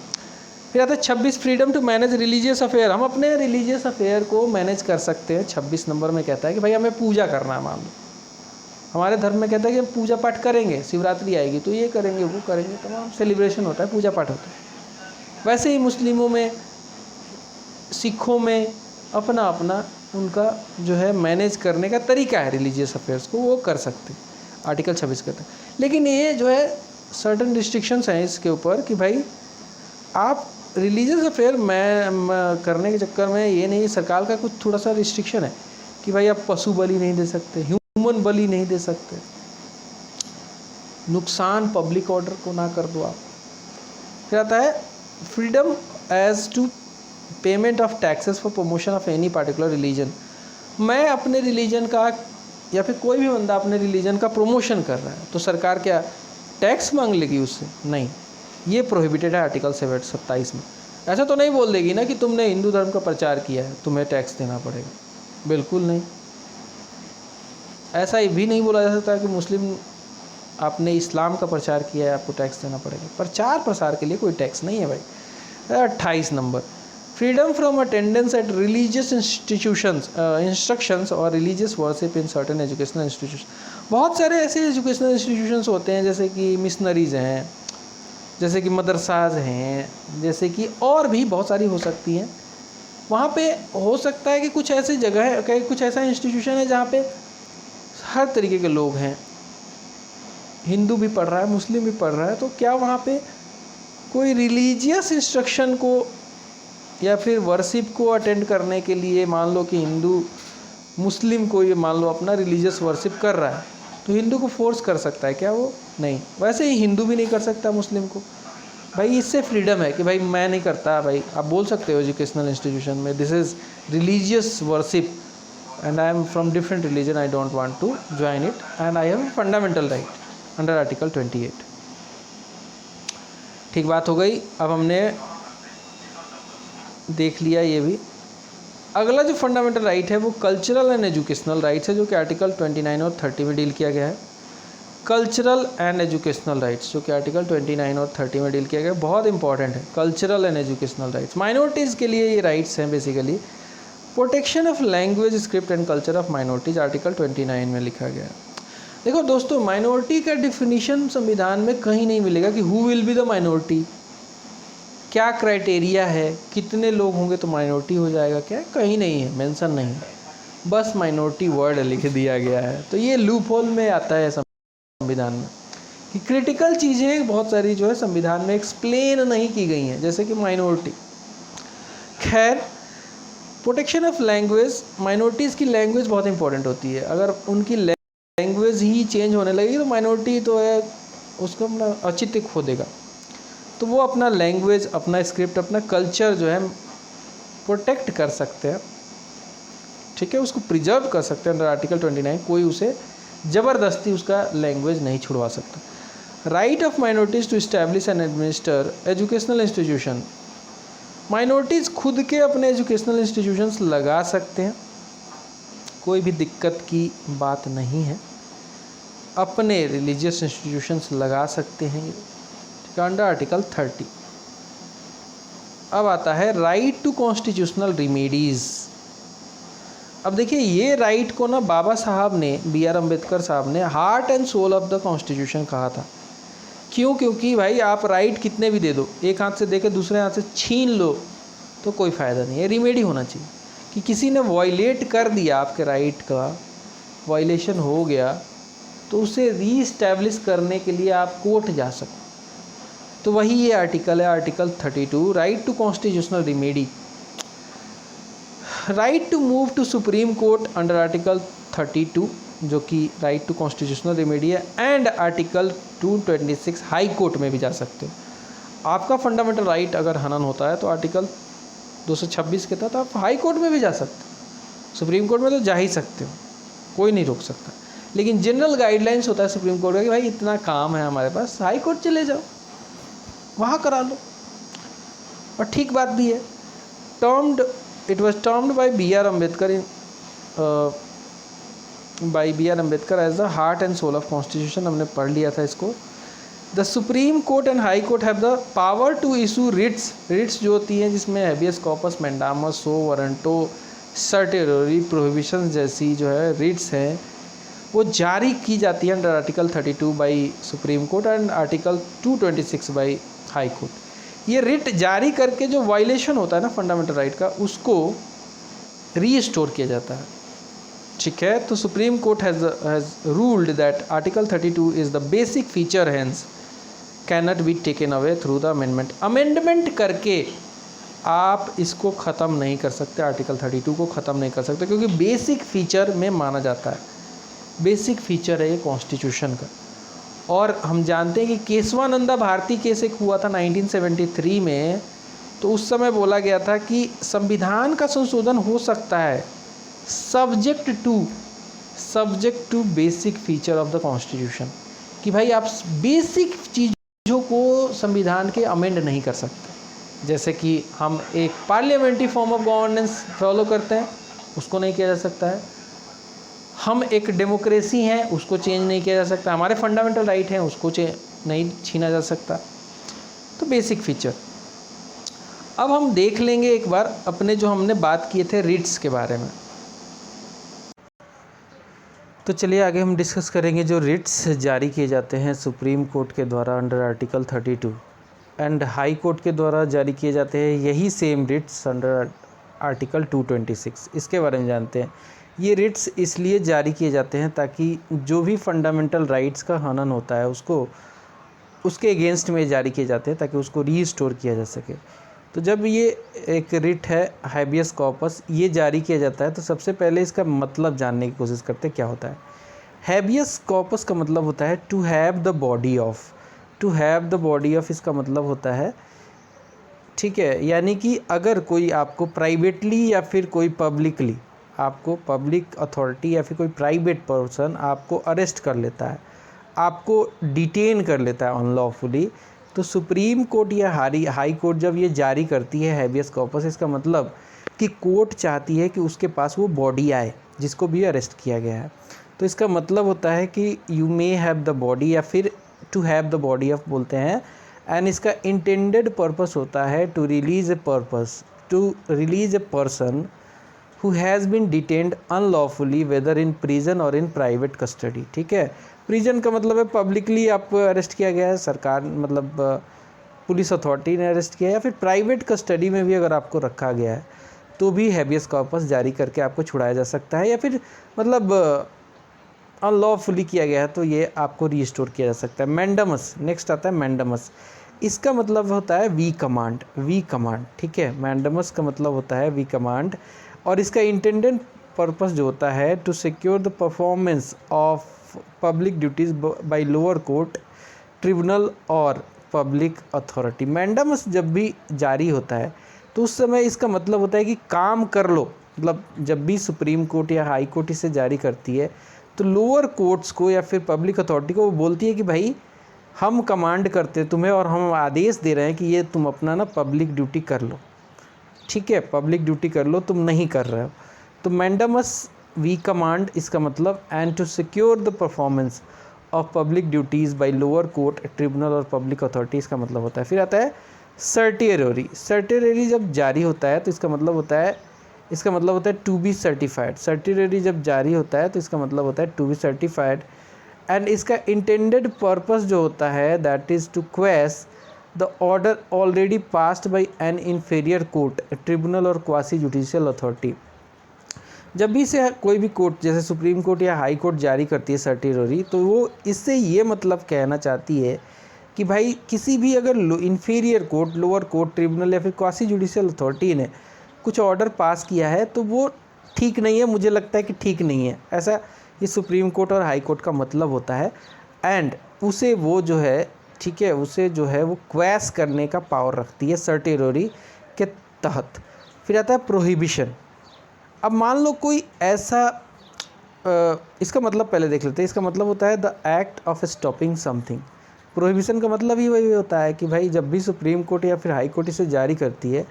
फिर आता है 26 freedom to manage religious affair, हम अपने रिलीजियस अफेयर को मैनेज कर सकते हैं। 26 नंबर में कहता है कि भाई हमें पूजा करना है, मान लो हमारे धर्म में कहता है कि हम पूजा पाठ करेंगे, शिवरात्रि आएगी तो ये करेंगे, वो करेंगे, तमाम सेलिब्रेशन होता है, पूजा पाठ होता है। वैसे ही मुस्लिमों में, सिखों में अपना अपना उनका जो है मैनेज करने का तरीका है रिलीजियस अफेयर्स को, वो कर सकते हैं। आर्टिकल 26 कहता है। लेकिन ये जो है सर्टन रिस्ट्रिक्शंस हैं इसके ऊपर कि भाई आप रिलीजियस अफेयर में करने के चक्कर में ये नहीं, सरकार का कुछ थोड़ा सा रिस्ट्रिक्शन है कि भाई आप पशु बलि नहीं दे सकते, ह्यूमन बलि नहीं दे सकते, नुकसान पब्लिक ऑर्डर को ना कर दो आप। फिर आता है freedom as to payment of taxes for promotion of any particular religion, मैं अपने रिलीजन का या फिर कोई भी बंदा अपने रिलीजन का प्रमोशन कर रहा है तो सरकार क्या टैक्स मांग लेगी उससे? नहीं, ये प्रोहिबिटेड है आर्टिकल 27 में। ऐसा तो नहीं बोल देगी ना कि तुमने हिंदू धर्म का प्रचार किया है तुम्हें टैक्स देना पड़ेगा, बिल्कुल नहीं। ऐसा भी नहीं बोला जा सकता कि मुस्लिम आपने इस्लाम का प्रचार किया है आपको टैक्स देना पड़ेगा, प्रचार प्रसार के लिए कोई टैक्स नहीं है भाई। 28 number, freedom from attendance at religious instructions or religious worship in certain educational institution. बहुत सारे ऐसे एजुकेशनल इंस्टीट्यूशंस होते हैं जैसे कि मिशनरीज हैं, जैसे कि मदरसाज हैं, जैसे कि और भी बहुत सारी हो सकती हैं। वहाँ पे हो सकता है कि कुछ ऐसी जगह है, कुछ ऐसा इंस्टीट्यूशन है जहाँ पे हर तरीके के लोग हैं, हिंदू भी पढ़ रहा है, मुस्लिम भी पढ़ रहा है, तो क्या वहाँ पे कोई रिलीजियस इंस्ट्रक्शन को या फिर वर्शिप को अटेंड करने के लिए, मान लो कि हिंदू मुस्लिम को ये मान लो अपना रिलीजियस वर्शिप कर रहा है तो हिंदू को फोर्स कर सकता है क्या? वो नहीं। वैसे ही हिंदू भी नहीं कर सकता मुस्लिम को, भाई इससे फ्रीडम है कि भाई मैं नहीं करता, भाई आप बोल सकते हो एजुकेशनल इंस्टीट्यूशन में this is religious worship and I am from different religion, I don't want to join it and I have a fundamental right under article 28। ठीक बात हो गई। अब हमने देख लिया ये भी। अगला जो फंडामेंटल राइट है वो कल्चरल एंड एजुकेशनल राइट्स है, जो कि आर्टिकल 29 और 30 में डील किया गया है। कल्चरल एंड एजुकेशनल राइट्स जो कि आर्टिकल 29 और 30 में डील किया गया है, बहुत इंपॉर्टेंट है। Cultural and educational rights minorities के लिए ये राइट्स हैं basically. Protection of language, script and culture of minorities article 29 में लिखा गया है। देखो दोस्तों, माइनॉरिटी का डिफिनीशन संविधान में कहीं नहीं मिलेगा कि who will be the minority, क्या क्राइटेरिया है, कितने लोग होंगे तो माइनॉरिटी हो जाएगा, क्या कहीं नहीं है, मेंशन नहीं है, बस माइनॉरिटी वर्ड लिख दिया गया है। तो ये लूप होल में आता है संविधान में कि क्रिटिकल चीज़ें बहुत सारी जो है संविधान में एक्सप्लेन नहीं की गई हैं, जैसे कि माइनॉरिटी। खैर, प्रोटेक्शन ऑफ लैंग्वेज, माइनॉरिटीज़ की लैंग्वेज बहुत इंपॉर्टेंट होती है। अगर उनकी लैंग्वेज ही चेंज होने लगेगी तो माइनॉरिटी तो है उसको अपना औचित्य खो देगा। तो वो अपना लैंग्वेज, अपना स्क्रिप्ट, अपना कल्चर जो है प्रोटेक्ट कर सकते हैं ठीक है, उसको प्रिजर्व कर सकते हैं अंडर आर्टिकल 29, कोई उसे ज़बरदस्ती उसका लैंग्वेज नहीं छुड़वा सकता। Right of minorities to establish and administer educational institution, minorities खुद के अपने एजुकेशनल इंस्टीट्यूशंस लगा सकते हैं, कोई भी दिक्कत की बात नहीं है, अपने रिलीजियस इंस्टीट्यूशंस लगा सकते हैं, ठीक है, अंडर आर्टिकल 30। अब आता है राइट टू कॉन्स्टिट्यूशनल रिमेडीज़। अब देखिए ये राइट को ना बाबा साहब ने, B.R. अम्बेडकर साहब ने heart and soul of the constitution कहा था। क्यों? क्योंकि भाई आप राइट कितने भी दे दो, एक हाथ से दे के दूसरे हाथ से छीन लो तो कोई फ़ायदा नहीं है। रिमेडी होना चाहिए कि किसी ने वॉयलेट कर दिया, आपके राइट का वॉयलेशन हो गया, तो उसे रीइस्टैब्लिश करने के लिए आप कोर्ट जा सको। तो वही ये आर्टिकल है, article 32, right to constitutional remedy. Right to move to supreme court under article 32, जो कि राइट टू कॉन्स्टिट्यूशनल रेमेडी है, एंड आर्टिकल 226 हाई कोर्ट में भी जा सकते हो। आपका फंडामेंटल राइट अगर हनन होता है तो आर्टिकल 226 के तहत आप हाई कोर्ट में भी जा सकते हो, सुप्रीम कोर्ट में तो जा ही सकते हो, कोई नहीं रोक सकता। लेकिन जनरल गाइडलाइंस होता है सुप्रीम कोर्ट का कि भाई इतना काम है हमारे पास, हाई कोर्ट चले जाओ, वहाँ करा लो। और ठीक बात भी है। Termed it was termed by B.R. Ambedkar as the heart and soul of constitution. हमने पढ़ लिया था इसको। The supreme court and high court have the power to issue writs. Writs जो होती हैं जिसमें habeas corpus, mandamus, quo warranto, certiorari, prohibition जैसी जो है रिट्स हैं वो जारी की जाती है under article 32 by supreme court and article 226 by high court. ये रिट जारी करके जो वायलेशन होता है ना फंडामेंटल राइट का, उसको रीस्टोर किया जाता है, ठीक है। तो supreme court has ruled that article 32 is the basic feature, hence can not be taken away through the amendment. Amendment करके आप इसको ख़त्म नहीं कर सकते, आर्टिकल 32 को ख़त्म नहीं कर सकते, क्योंकि बेसिक फीचर में माना जाता है, बेसिक फीचर है ये कॉन्स्टिट्यूशन का। और हम जानते हैं कि केशवानंदा भारती केस एक हुआ था 1973 में, तो उस समय बोला गया था कि संविधान का संशोधन हो सकता है subject to basic feature of the constitution, कि भाई आप बेसिक चीज़ों को संविधान के अमेंड नहीं कर सकते। जैसे कि हम एक parliamentary form of governance follow करते हैं, उसको नहीं किया जा सकता है। हम एक डेमोक्रेसी हैं, उसको चेंज नहीं किया जा सकता। हमारे फंडामेंटल राइट हैं, उसको नहीं छीना जा सकता। तो बेसिक फीचर। अब हम देख लेंगे एक बार अपने जो हमने बात किए थे रिट्स के बारे में। तो चलिए आगे हम डिस्कस करेंगे जो रिट्स जारी किए जाते हैं सुप्रीम कोर्ट के द्वारा under article 32 and high court के द्वारा जारी किए जाते हैं यही सेम रिट्स अंडर आर्टिकल 226। इसके बारे में जानते हैं। ये रिट्स इसलिए जारी किए जाते हैं ताकि जो भी फंडामेंटल राइट्स का हनन होता है उसको उसके अगेंस्ट में जारी किए जाते हैं ताकि उसको रीस्टोर किया जा सके। तो जब ये एक रिट है हैबियस कॉर्पस, ये जारी किया जाता है, तो सबसे पहले इसका मतलब जानने की कोशिश करते हैं क्या होता है। हैबियस कॉर्पस का मतलब होता है to have the body of. To have the body of इसका मतलब होता है, ठीक है, यानी कि अगर कोई आपको प्राइवेटली या फिर कोई पब्लिकली, आपको पब्लिक अथॉरिटी या फिर कोई प्राइवेट पर्सन आपको अरेस्ट कर लेता है, आपको डिटेन कर लेता है अनलॉफुली, तो सुप्रीम कोर्ट या हाई कोर्ट जब ये जारी करती है हैबियस कॉर्पस, इसका मतलब कि कोर्ट चाहती है कि उसके पास वो बॉडी आए जिसको भी अरेस्ट किया गया है। तो इसका मतलब होता है कि you may have the body, या फिर to have the body of बोलते हैं। एंड इसका इंटेंडेड पर्पस होता है to release a person who has been detained unlawfully whether in prison or in private custody, ठीक है। प्रिजन का मतलब है पब्लिकली आपको अरेस्ट किया गया है, सरकार मतलब पुलिस अथॉरिटी ने अरेस्ट किया है, या फिर प्राइवेट कस्टडी में भी अगर आपको रखा गया है तो भी हैबियस कॉर्पस जारी करके आपको छुड़ाया जा सकता है, या फिर मतलब अनलॉफुली किया गया है तो ये आपको रीस्टोर किया जा सकता है। मैंडामस, नेक्स्ट आता है मैंडामस। इसका मतलब होता है वी कमांड, ठीक है। मैंडामस का मतलब होता है वी कमांड, और इसका इंटेंडेड पर्पस जो होता है to secure the performance of public duties by lower court, tribunal और पब्लिक अथॉरिटी। मैंडामस जब भी जारी होता है तो उस समय इसका मतलब होता है कि काम कर लो, मतलब जब भी सुप्रीम कोर्ट या हाई कोर्ट इसे जारी करती है तो लोअर कोर्ट्स को या फिर पब्लिक अथॉरिटी को वो बोलती है कि भाई हम कमांड करते तुम्हें और हम आदेश दे रहे हैं कि ये तुम अपना ना पब्लिक ड्यूटी कर लो, ठीक है, पब्लिक ड्यूटी कर लो, तुम नहीं कर रहे हो। तो मैंडामस वी कमांड, इसका मतलब and to secure the performance of public duties by lower court, tribunal और पब्लिक अथॉरिटीज़ का मतलब होता है। फिर आता है सर्टियरी। सर्टियरी जब जारी होता है तो इसका मतलब होता है टू बी सर्टिफाइड। सर्टियरी जब जारी होता है तो इसका मतलब होता है टू बी सर्टिफाइड। एंड इसका इंटेंडेड पर्पस जो होता है that is to quash the order already passed by an inferior court, tribunal और क्वासी जुडिशियल अथॉरिटी। जब भी इसे कोई भी कोर्ट जैसे सुप्रीम कोर्ट या हाई कोर्ट जारी करती है सर्टियरी, तो वो इससे ये मतलब कहना चाहती है कि भाई किसी भी अगर inferior court, lower court, tribunal या फिर क्वासी जुडिशियल अथॉरिटी ने कुछ ऑर्डर पास किया है तो वो ठीक नहीं है, मुझे लगता है कि ठीक नहीं है, ऐसा ये सुप्रीम कोर्ट और हाई कोर्ट का मतलब होता है। एंड उसे वो जो है, ठीक है, उसे जो है वो क्वैश करने का पावर रखती है सर्टियरी के तहत। फिर आता है प्रोहिबिशन। अब मान लो कोई ऐसा इसका मतलब पहले देख लेते हैं। इसका मतलब होता है the act of stopping something. Prohibition का मतलब ही वही होता है कि भाई जब भी सुप्रीम कोर्ट या फिर हाई कोर्ट इसे जारी करती है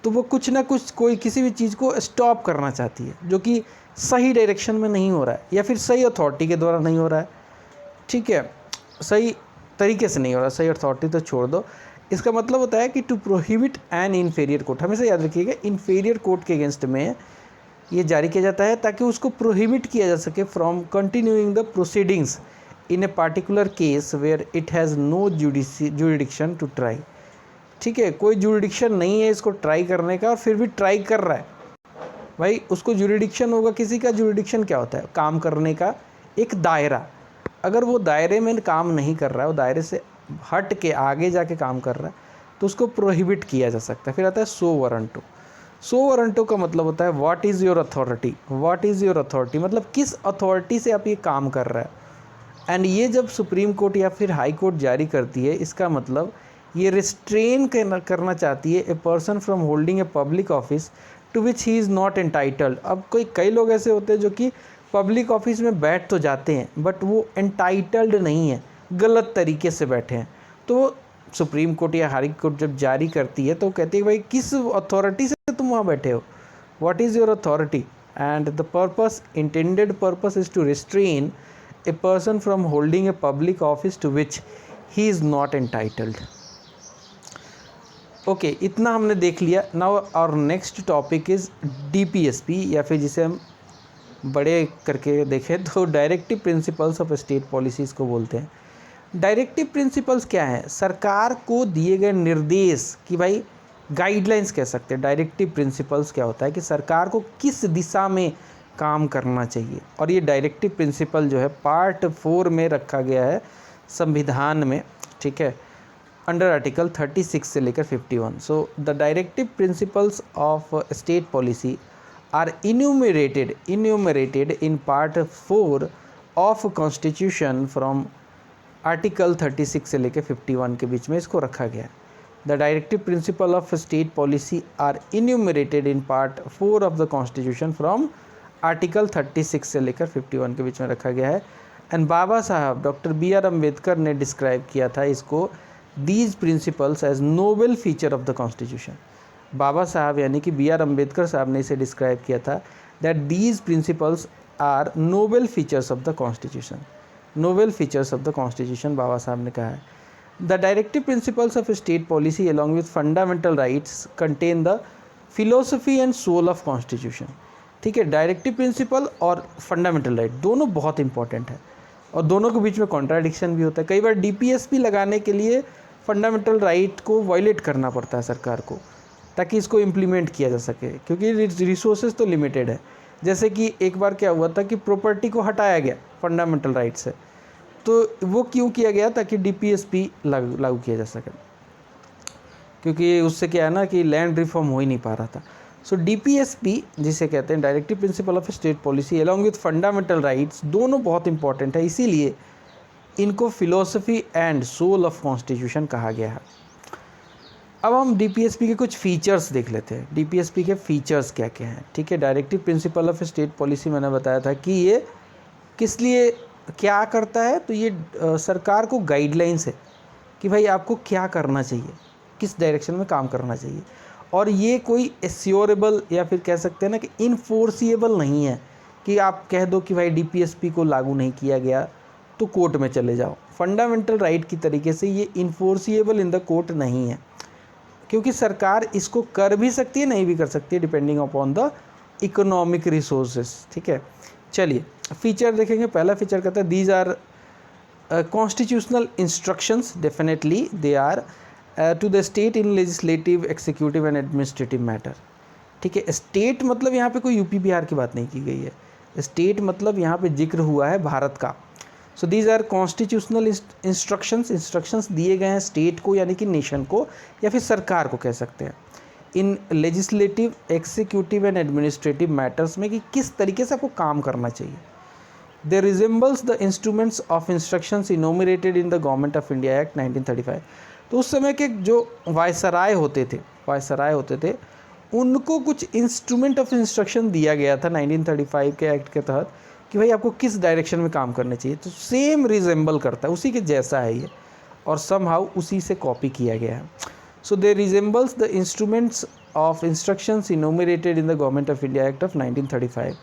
तो वो कुछ ना कुछ कोई किसी भी चीज़ को स्टॉप करना चाहती है जो कि सही डायरेक्शन में नहीं हो रहा है या फिर सही अथॉरिटी के द्वारा नहीं हो रहा है, ठीक है, सही तरीके से नहीं हो रहा, सही अथॉरिटी तो छोड़ दो। इसका मतलब होता है कि to prohibit an inferior court, हमेशा याद रखिएगा इन्फीरियर कोर्ट के अगेंस्ट में ये जारी किया जाता है ताकि उसको प्रोहिबिट किया जा सके from continuing the proceedings in a particular case where it has no jurisdiction to try. ठीक है, कोई जुरिडिक्शन नहीं है इसको ट्राई करने का और फिर भी ट्राई कर रहा है। भाई उसको जुरिडिक्शन होगा किसी का, जुरिडिक्शन क्या होता है, काम करने का एक दायरा। अगर वो दायरे में काम नहीं कर रहा है, वो दायरे से हट के आगे जाके काम कर रहा है तो उसको प्रोहिबिट किया जा सकता है। फिर आता है सो वारंटो। सो वारंटो का मतलब होता है what is your authority. What is your authority मतलब किस अथॉरिटी से आप ये काम कर रहा है। एंड ये जब सुप्रीम कोर्ट या फिर हाई कोर्ट जारी करती है, इसका मतलब ये रिस्ट्रेन करना चाहती है a person from holding a public office to which he is not entitled. अब कई लोग ऐसे होते हैं जो कि पब्लिक ऑफिस में बैठ तो जाते हैं बट वो एंटाइटल्ड नहीं है, गलत तरीके से बैठे हैं। तो सुप्रीम कोर्ट या हाई कोर्ट जब जारी करती है तो कहती है भाई किस अथॉरिटी से तुम वहाँ बैठे हो, what is your authority. And the purpose, intended purpose is to restrain a person from holding a public office to which he is not entitled. Okay, इतना हमने देख लिया। नाउ और नेक्स्ट टॉपिक इज़ DPSP या फिर जिसे हम बड़े करके देखें तो directive principles of state policies को बोलते हैं। डायरेक्टिव प्रिंसिपल्स क्या है, सरकार को दिए गए निर्देश की भाई गाइडलाइंस कह सकते हैं। डायरेक्टिव प्रिंसिपल्स क्या होता है कि सरकार को किस दिशा में काम करना चाहिए। और ये डायरेक्टिव प्रिंसिपल जो है पार्ट 4 में रखा गया है संविधान में, ठीक है, अंडर आर्टिकल 36 से लेकर 51। So the directive principles of state policy are enumerated in part 4 of constitution from article 36 से लेकर 51 के बीच में इसको रखा गया है। The directive principle of state policy are enumerated in part 4 of the constitution from article 36 से लेकर 51 के बीच में रखा गया है। एंड बाबा साहब डॉक्टर BR अम्बेडकर ने डिस्क्राइब किया था इसको, these principles as noble feature of the constitution. Baba Saheb यानी कि BR अम्बेडकर साहब ने इसे डिस्क्राइब किया था that these principles are noble features of the constitution. Noble features of the constitution Baba Saheb ने कहा है। The directive principles of state policy along with fundamental rights contain the philosophy and soul of constitution. ठीक है, directive principle और fundamental right दोनों बहुत important है और दोनों के बीच में कॉन्ट्राडिक्शन भी होता है। कई बार DPSP लगाने के लिए फंडामेंटल राइट को वायलेट करना पड़ता है सरकार को ताकि इसको इम्प्लीमेंट किया जा सके, क्योंकि रिसोर्सेज तो लिमिटेड है। जैसे कि एक बार क्या हुआ था कि प्रॉपर्टी को हटाया गया फंडामेंटल राइट से, तो वो क्यों किया गया, ताकि DPSP लागू किया जा सके, क्योंकि उससे क्या है ना कि लैंड रिफॉर्म हो ही नहीं पा रहा था। सो DPSP जिसे कहते हैं directive principle of state policy along with fundamental rights, दोनों बहुत इंपॉर्टेंट है, इसीलिए इनको philosophy and soul of constitution कहा गया है। अब हम डीपीएसपी के कुछ फीचर्स देख लेते हैं। डीपीएसपी के फीचर्स क्या क्या हैं, ठीक है। Directive principle of state policy मैंने बताया था कि ये किस लिए क्या करता है, तो ये सरकार को गाइडलाइंस है कि भाई आपको क्या करना चाहिए, किस डायरेक्शन में काम करना चाहिए। और ये कोई एश्योरेबल या फिर कह सकते हैं ना कि इनफोर्सिएबल नहीं है कि आप कह दो कि भाई डीपीएसपी को लागू नहीं किया गया तो कोर्ट में चले जाओ। फंडामेंटल राइट की तरीके से ये इन्फोर्सिएबल इन द कोर्ट नहीं है, क्योंकि सरकार इसको कर भी सकती है, नहीं भी कर सकती है, depending upon the economic resources, ठीक है। चलिए फीचर देखेंगे। पहला फीचर कहता है these are constitutional instructions, definitely they are to the state in legislative, executive and administrative matter, ठीक है। स्टेट मतलब यहाँ पे कोई यूपी बिहार की बात नहीं की गई है, स्टेट मतलब यहाँ पे जिक्र हुआ है भारत का। So these are constitutional instructions दिए गए हैं स्टेट को, यानी कि नेशन को या फिर सरकार को कह सकते हैं, in legislative, executive and administrative matters में कि किस तरीके से आपको काम करना चाहिए। They resembles the instruments of instructions enumerated in the government of India act 1935। तो उस समय के जो वायसराय होते थे उनको कुछ इंस्ट्रूमेंट ऑफ इंस्ट्रक्शन दिया गया था 1935 के एक्ट के तहत कि भाई आपको किस डायरेक्शन में काम करना चाहिए। तो सेम रिजेंबल करता है, उसी के जैसा है ये, और समहाउ उसी से कॉपी किया गया है। So they resembles the instruments of instructions enumerated in the government of India act of 1935।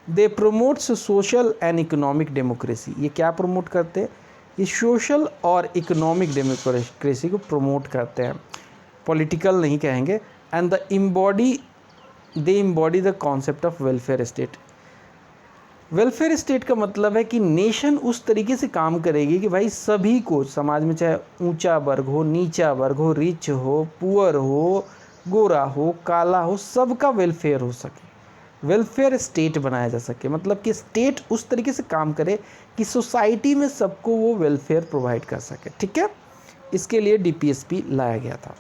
They promotes social and economic democracy. ये क्या प्रमोट करते हैं, ये सोशल और इकोनॉमिक डेमोक्रेसी को प्रमोट करते हैं, पॉलिटिकल नहीं कहेंगे। And they embody the concept of welfare state. Welfare state का मतलब है कि नेशन उस तरीके से काम करेगी कि भाई सभी को समाज में, चाहे ऊंचा वर्ग हो, नीचा वर्ग हो, रिच हो, पुअर हो, गोरा हो, काला हो, सबका वेलफेयर हो सके, वेलफेयर स्टेट बनाया जा सके। मतलब कि स्टेट उस तरीके से काम करे कि सोसाइटी में सबको वो वेलफेयर प्रोवाइड कर सके, ठीक है। इसके लिए डीपीएसपी लाया गया था।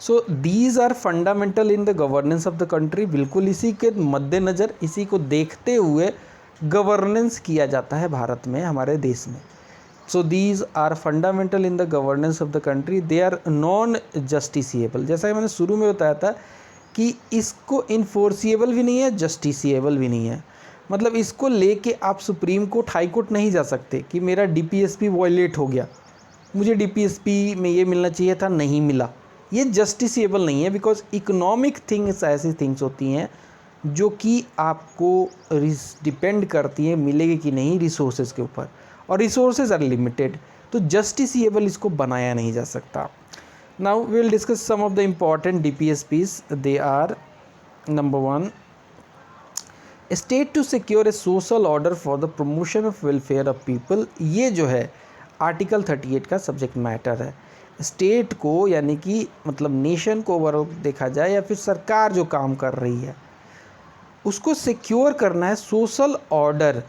So these are fundamental in the governance of the country. बिल्कुल इसी के मद्देनज़र, इसी को देखते हुए गवर्नेंस किया जाता है भारत में, हमारे देश में। So these are fundamental in the governance of the country, they are non justiciable. जैसा कि मैंने शुरू में बताया था कि इसको इन्फोर्सिएबल भी नहीं है, जस्टिसिएबल भी नहीं है। मतलब इसको लेके आप सुप्रीम कोर्ट, हाई कोर्ट नहीं जा सकते कि मेरा डीपीएसपी वॉयलेट हो गया, मुझे डीपीएसपी में ये मिलना चाहिए था, नहीं मिला। ये जस्टिसिएबल नहीं है, बिकॉज इकोनॉमिक थिंग्स ऐसी थिंग्स होती हैं जो कि आपको डिपेंड करती हैं मिलेगी कि नहीं रिसोर्सेज के ऊपर, और रिसोर्सेज आर लिमिटेड, तो जस्टिसिएबल इसको बनाया नहीं जा सकता। Now we will discuss some of the important DPSPs. They are number 1, state to secure a social order for the promotion of welfare of people. ये जो है आर्टिकल 38 का सब्जेक्ट मैटर है। स्टेट को, यानी कि मतलब नेशन को ओवरऑल देखा जाए या फिर सरकार जो काम कर रही है उसको सिक्योर करना है social order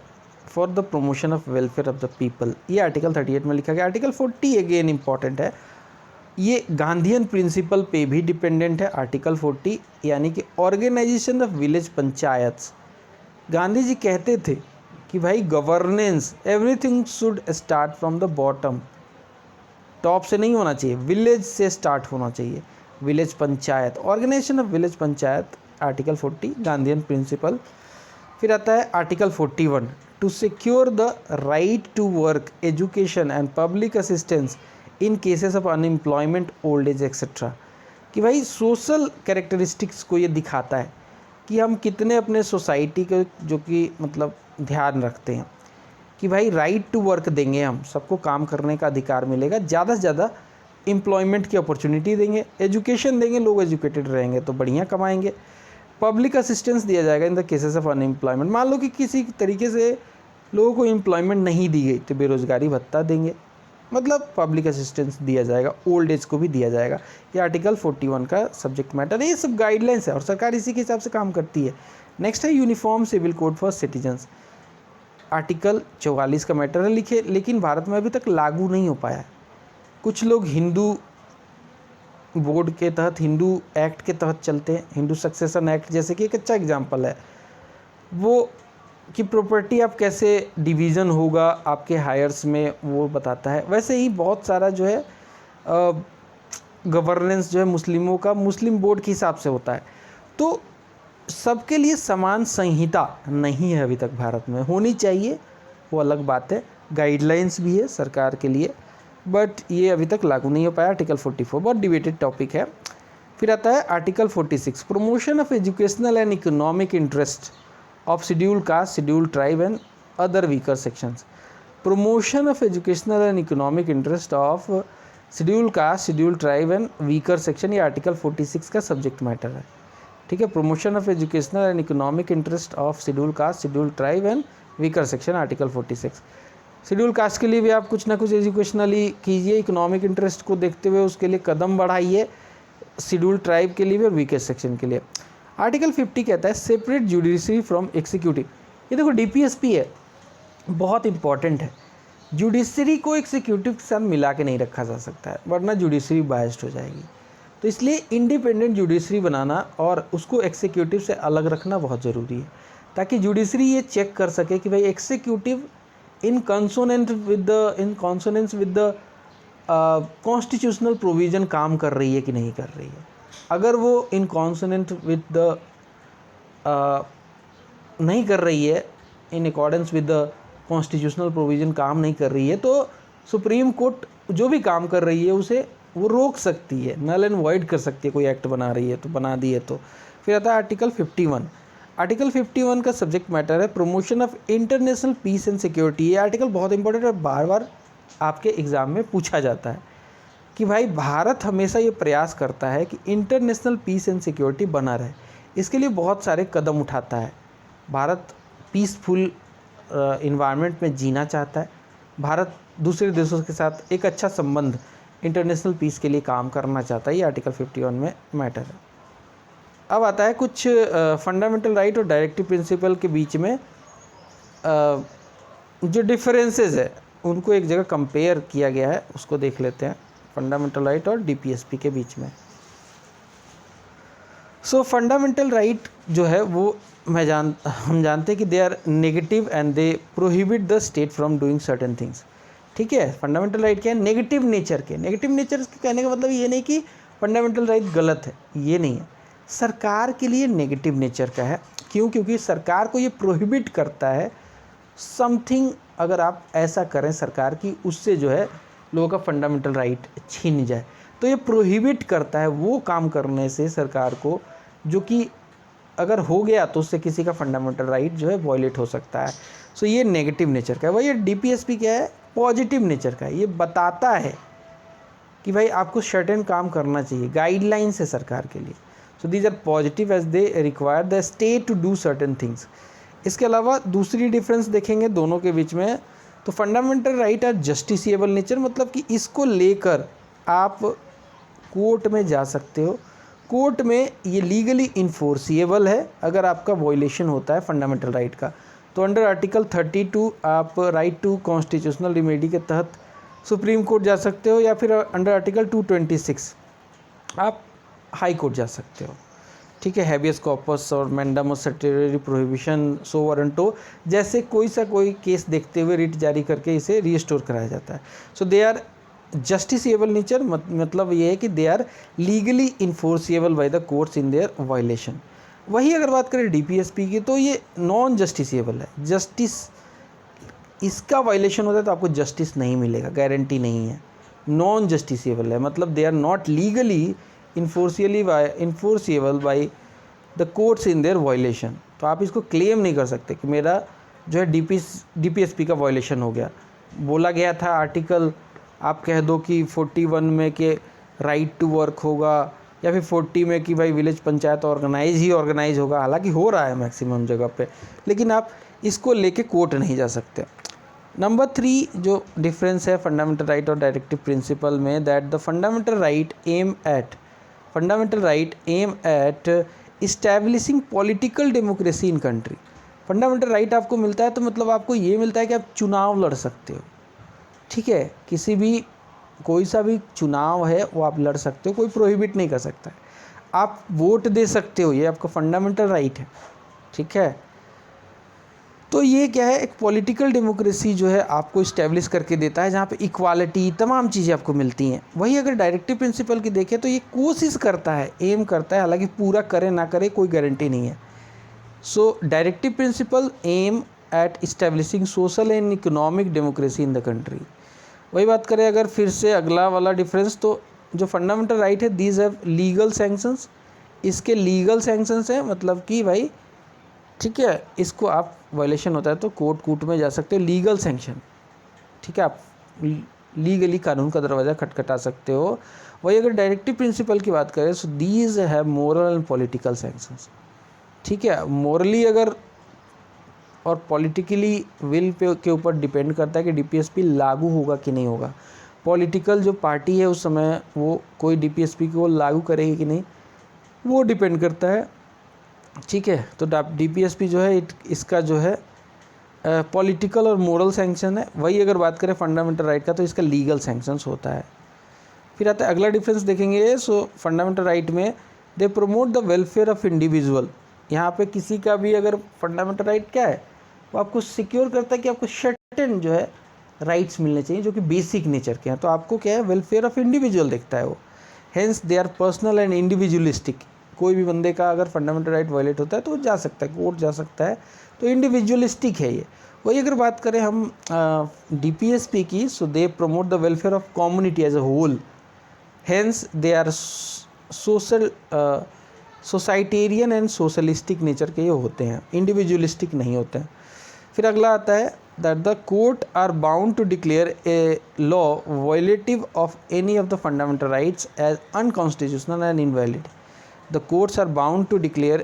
for the promotion of welfare of the people. ये आर्टिकल 38 में लिखा गया। आर्टिकल 40 अगेन इम्पॉर्टेंट है, ये गांधीयन प्रिंसिपल पे भी डिपेंडेंट है। आर्टिकल 40 यानी कि organisation of village panchayats. Gandhi ji कहते थे कि भाई governance, everything should start from the bottom, top से नहीं होना चाहिए, विलेज से स्टार्ट होना चाहिए। Village panchayat, organisation of village panchayat, article 40 Gandhian principle. फिर आता है article 41, to secure the right to work, education and public assistance in cases of unemployment, old age etcetera. कि भाई सोशल कैरेक्टरिस्टिक्स को ये दिखाता है कि हम कितने अपने सोसाइटी के जो कि मतलब ध्यान रखते हैं कि भाई राइट टू वर्क देंगे, हम सबको काम करने का अधिकार मिलेगा, ज़्यादा से ज़्यादा एम्प्लॉयमेंट की अपॉर्चुनिटी देंगे, एजुकेशन देंगे, लोग एजुकेटेड रहेंगे तो बढ़िया कमाएंगे, पब्लिक असिस्टेंस दिया जाएगा in the cases of unemployment. मान लो कि किसी तरीके से लोगों को एम्प्लॉयमेंट नहीं दी गई तो बेरोज़गारी भत्ता देंगे, मतलब पब्लिक असिस्टेंस दिया जाएगा, ओल्ड एज को भी दिया जाएगा। ये आर्टिकल 41 का सब्जेक्ट मैटर है। ये सब गाइडलाइंस है और सरकार इसी के हिसाब से काम करती है। नेक्स्ट है uniform civil code for citizens. Article 44 का मैटर है लिखे, लेकिन भारत में अभी तक लागू नहीं हो पाया है। कुछ लोग हिंदू बोर्ड के तहत, हिंदू एक्ट के तहत चलते हैं, हिंदू सक्सेशन एक्ट जैसे कि एक अच्छा एग्जाम्पल है वो, कि प्रॉपर्टी आप कैसे डिवीज़न होगा आपके हायर्स में वो बताता है। वैसे ही बहुत सारा जो है गवर्नेंस जो है मुस्लिमों का मुस्लिम बोर्ड के हिसाब से होता है। तो सबके लिए समान संहिता नहीं है अभी तक भारत में, होनी चाहिए वो अलग बात है, गाइडलाइंस भी है सरकार के लिए, बट ये अभी तक लागू नहीं हो पाया। आर्टिकल 44 बहुत डिबेटेड टॉपिक है। फिर आता है article 46, promotion of educational and economic interest of schedule caste, schedule tribe and other weaker sections. Promotion of educational and economic interest of schedule caste, schedule tribe and weaker section, ये article 46 का subject matter है। ठीक है, promotion of educational and economic interest of schedule caste, schedule tribe and weaker section, article 46। Schedule caste के लिए भी आप कुछ ना कुछ एजुकेशनली कीजिए, इकोनॉमिक इंटरेस्ट को देखते हुए उसके लिए कदम बढ़ाइए, शेड्यूल ट्राइब के लिए भी और वीकर सेक्शन के लिए। आर्टिकल 50 कहता है सेपरेट जुडिशरी फ्रॉम एग्जीक्यूटिव। ये देखो डीपीएसपी है, बहुत इंपॉर्टेंट है। जुडिशरी को एग्जीक्यूटिव के साथ मिला के नहीं रखा जा सकता है, वरना जुडिशरी बायस्ड हो जाएगी। तो इसलिए इंडिपेंडेंट जुडिशरी बनाना और उसको एग्जीक्यूटिव से अलग रखना बहुत ज़रूरी है, ताकि जुडिशरी ये चेक कर सके कि भाई executive in consonance with the constitutional provision काम कर रही है कि नहीं कर रही है। अगर वो इन कॉन्सोनेंट विद द नहीं कर रही है, in accordance with the constitutional provision काम नहीं कर रही है, तो सुप्रीम कोर्ट जो भी काम कर रही है उसे वो रोक सकती है, नल एंड वॉइड कर सकती है। कोई एक्ट बना रही है तो बना दी है तो। फिर आता है आर्टिकल 51। आर्टिकल 51 का सब्जेक्ट मैटर है promotion of international peace and security. ये आर्टिकल बहुत इंपॉर्टेंट है, बार बार आपके एग्ज़ाम में पूछा जाता है कि भाई भारत हमेशा ये प्रयास करता है कि इंटरनेशनल पीस एंड सिक्योरिटी बना रहे, इसके लिए बहुत सारे कदम उठाता है। भारत पीसफुल इन्वायरमेंट में जीना चाहता है, भारत दूसरे देशों के साथ एक अच्छा संबंध इंटरनेशनल पीस के लिए काम करना चाहता है। ये आर्टिकल 51 में मैटर है। अब आता है कुछ फंडामेंटल राइट और डायरेक्टिव प्रिंसिपल के बीच में जो डिफरेंसेस है उनको एक जगह कंपेयर किया गया है, उसको देख लेते हैं फंडामेंटल राइट और डीपीएसपी के बीच में। सो फंडामेंटल राइट जो है वो हम जानते हैं कि they are negative and they prohibit the state from doing certain things. ठीक है, फंडामेंटल राइट क्या है, नेगेटिव नेचर के। नेगेटिव नेचर के कहने का मतलब ये नहीं कि फंडामेंटल राइट गलत है, ये नहीं है। सरकार के लिए नेगेटिव नेचर का है। क्यों? क्योंकि सरकार को ये प्रोहिबिट करता है समथिंग, अगर आप ऐसा करें सरकार की, उससे जो है लोगों का फंडामेंटल राइट छीन जाए, तो ये प्रोहिबिट करता है वो काम करने से सरकार को, जो कि अगर हो गया तो उससे किसी का फंडामेंटल राइट जो है वॉयलेट हो सकता है। सो ये नेगेटिव नेचर का है। वही डीपीएसपी क्या है, पॉजिटिव नेचर का है। ये बताता है कि भाई आपको सर्टेन काम करना चाहिए, गाइडलाइंस है सरकार के लिए। So these are positive as they require the state to do certain things. इसके अलावा दूसरी डिफरेंस देखेंगे दोनों के बीच में, तो fundamental right are justiciable nature, मतलब कि इसको लेकर आप कोर्ट में जा सकते हो, कोर्ट में ये लीगली इन्फोर्सिएबल है अगर आपका वॉयलेशन होता है फंडामेंटल राइट का। तो अंडर आर्टिकल 32 आप राइट टू कॉन्स्टिट्यूशनल रिमेडी के तहत सुप्रीम कोर्ट जा सकते हो, या फिर अंडर आर्टिकल 226 आप हाई कोर्ट जा सकते हो। ठीक है, हैबियस कॉर्पस और मैंडामस सर्टेरी प्रोहिबिशन सो वारंटो जैसे कोई केस देखते हुए रिट जारी करके इसे रीस्टोर कराया जाता है। So they are justiciable nature, मतलब ये है कि they are legally enforceable by the courts in their violation. वही अगर बात करें डीपीएसपी की, तो ये नॉन जस्टिसिएबल है। जस्टिस इसका वायलेशन होता है तो आपको जस्टिस नहीं मिलेगा, गारंटी नहीं है। नॉन जस्टिसिएबल है, मतलब they are not legally enforceable by the courts in their violation. तो आप इसको क्लेम नहीं कर सकते कि मेरा जो है डीपीएसपी का वायलेशन हो गया। बोला गया था आर्टिकल, आप कह दो कि 41 में कि राइट टू वर्क होगा, या फिर 40 में कि भाई विलेज पंचायत ऑर्गेनाइज होगा, हालांकि हो रहा है मैक्सिमम जगह पे, लेकिन आप इसको लेके कोर्ट नहीं जा सकते। नंबर 3 जो डिफरेंस है फंडामेंटल राइट और डायरेक्टिव प्रिंसिपल में, that the fundamental right aim at establishing political democracy in country. Fundamental right आपको मिलता है तो मतलब आपको ये मिलता है कि आप चुनाव लड़ सकते हो। ठीक है, किसी भी कोई सा भी चुनाव है वो आप लड़ सकते हो, कोई प्रोहिबिट नहीं कर सकता है। आप वोट दे सकते हो, ये आपका फंडामेंटल राइट है। ठीक है, तो ये क्या है, एक पॉलिटिकल डेमोक्रेसी जो है आपको इस्टेब्लिश करके देता है, जहाँ पे इक्वालिटी तमाम चीज़ें आपको मिलती हैं। वही अगर डायरेक्टिव प्रिंसिपल की देखें तो ये कोशिश करता है, एम करता है, हालांकि पूरा करे ना करे कोई गारंटी नहीं है। So directive principle aim at establishing social and economic democracy in the country. वही बात करें अगर फिर से अगला वाला डिफरेंस, तो जो फंडामेंटल राइट है दीज हैव लीगल सैंक्शंस, इसके लीगल सैंक्शंस हैं, मतलब कि भाई ठीक है, इसको आप वायलेशन होता है तो कोर्ट में जा सकते हो, लीगल सैंक्शन, ठीक है, आप लीगली कानून का दरवाज़ा खटखटा सकते हो। वही अगर डायरेक्टिव प्रिंसिपल की बात करें, so these have moral and political sanctions, ठीक है। मोरली अगर और पॉलिटिकली विल पे के ऊपर डिपेंड करता है कि डीपीएसपी लागू होगा कि नहीं होगा। पॉलिटिकल जो पार्टी है उस समय वो कोई डीपीएसपी को लागू करेगी कि नहीं, वो डिपेंड करता है, ठीक है। तो डीपीएसपी जो है इसका जो है पॉलिटिकल और मोरल सैंक्शन है। वही अगर बात करें फंडामेंटल राइट का तो इसका लीगल सैंक्शंस होता है। फिर आता है अगला डिफरेंस देखेंगे। सो फंडामेंटल राइट में दे promote the welfare of individual. यहाँ पे किसी का भी अगर फंडामेंटल राइट क्या है, वो आपको सिक्योर करता है कि आपको सर्टेन जो है राइट्स मिलने चाहिए जो कि बेसिक नेचर के हैं। तो आपको क्या है, वेलफेयर ऑफ इंडिविजुअल देखता है वो। Hence they are personal and individualistic. कोई भी बंदे का अगर फंडामेंटल राइट वायलेट होता है तो वो जा सकता है, कोर्ट जा सकता है, तो इंडिविजुअलिस्टिक है ये। वही अगर बात करें हम डीपीएसपी की, so they promote the welfare of community as a whole. Hence they are social societarian and socialistic nature के ये होते हैं, इंडिविजुअलिस्टिक नहीं होते हैं। फिर अगला आता है that the court are bound to declare a law violative of any of the fundamental rights as unconstitutional and invalid. The courts are bound to declare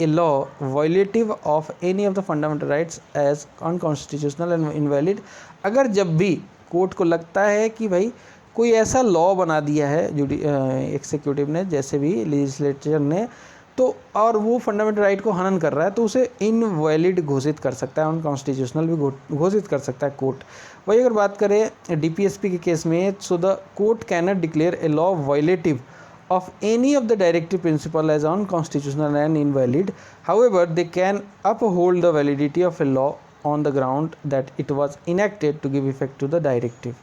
a law violative of any of the fundamental rights as unconstitutional and invalid। अगर जब भी court को लगता है कि भाई कोई ऐसा लॉ बना दिया है एग्जीक्यूटिव ने, जैसे भी लेजिस्लेचर ने, तो और वो फंडामेंटल राइट को हनन कर रहा है तो उसे इनवैलिड घोषित कर सकता है, अनकॉन्स्टिट्यूशनल भी घोषित कर सकता है कोर्ट। वही अगर बात करें डीपीएसपी के केस में, so the court can not declare a law violative of any of the directive principle as unconstitutional and invalid. However, they can uphold the validity of a law on the ground that it was enacted to give effect to the directive.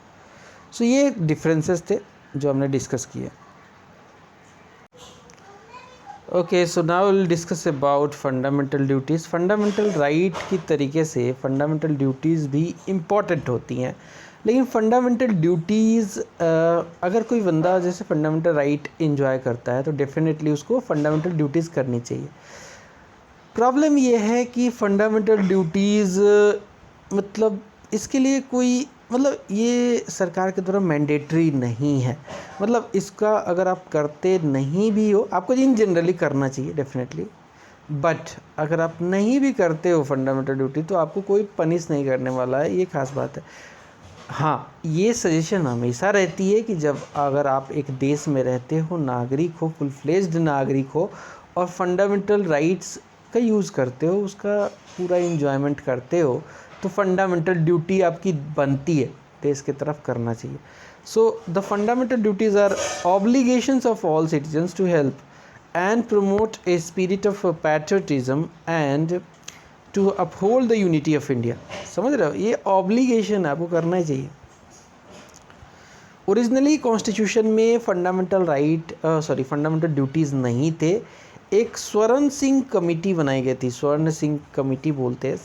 So ये differences थे जो हमने discuss किए। Okay, so now we'll discuss about fundamental duties. Fundamental right की तरीके से fundamental duties भी important होती हैं, लेकिन फंडामेंटल ड्यूटीज़ अगर कोई बंदा जैसे फंडामेंटल राइट एंजॉय करता है तो डेफिनेटली उसको फंडामेंटल ड्यूटीज़ करनी चाहिए। प्रॉब्लम ये है कि फंडामेंटल ड्यूटीज़ मतलब इसके लिए कोई मतलब ये सरकार के द्वारा मैंडेटरी नहीं है। मतलब इसका अगर आप करते नहीं भी हो, आपको इन जनरली करना चाहिए डेफिनेटली, बट अगर आप नहीं भी करते हो फंडामेंटल ड्यूटी तो आपको कोई पनिश नहीं करने वाला है, ये खास बात है। हाँ, ये सजेशन हमेशा रहती है कि जब अगर आप एक देश में रहते हो, नागरिक हो, फुल फ्लेज्ड नागरिक हो और फंडामेंटल राइट्स का यूज़ करते हो, उसका पूरा इन्जॉयमेंट करते हो, तो फंडामेंटल ड्यूटी आपकी बनती है देश की तरफ करना चाहिए। So the fundamental duties are obligations of all citizens to help and promote a spirit of patriotism and to uphold the unity of India. समझ रहे हो, ये ऑब्लिगेशन आपको करना ही चाहिए। ओरिजिनली कॉन्स्टिट्यूशन में फंडामेंटल ड्यूटीज़ नहीं थे। एक स्वर्ण सिंह कमेटी बनाई गई थी, स्वर्ण सिंह कमेटी बोलते हैं।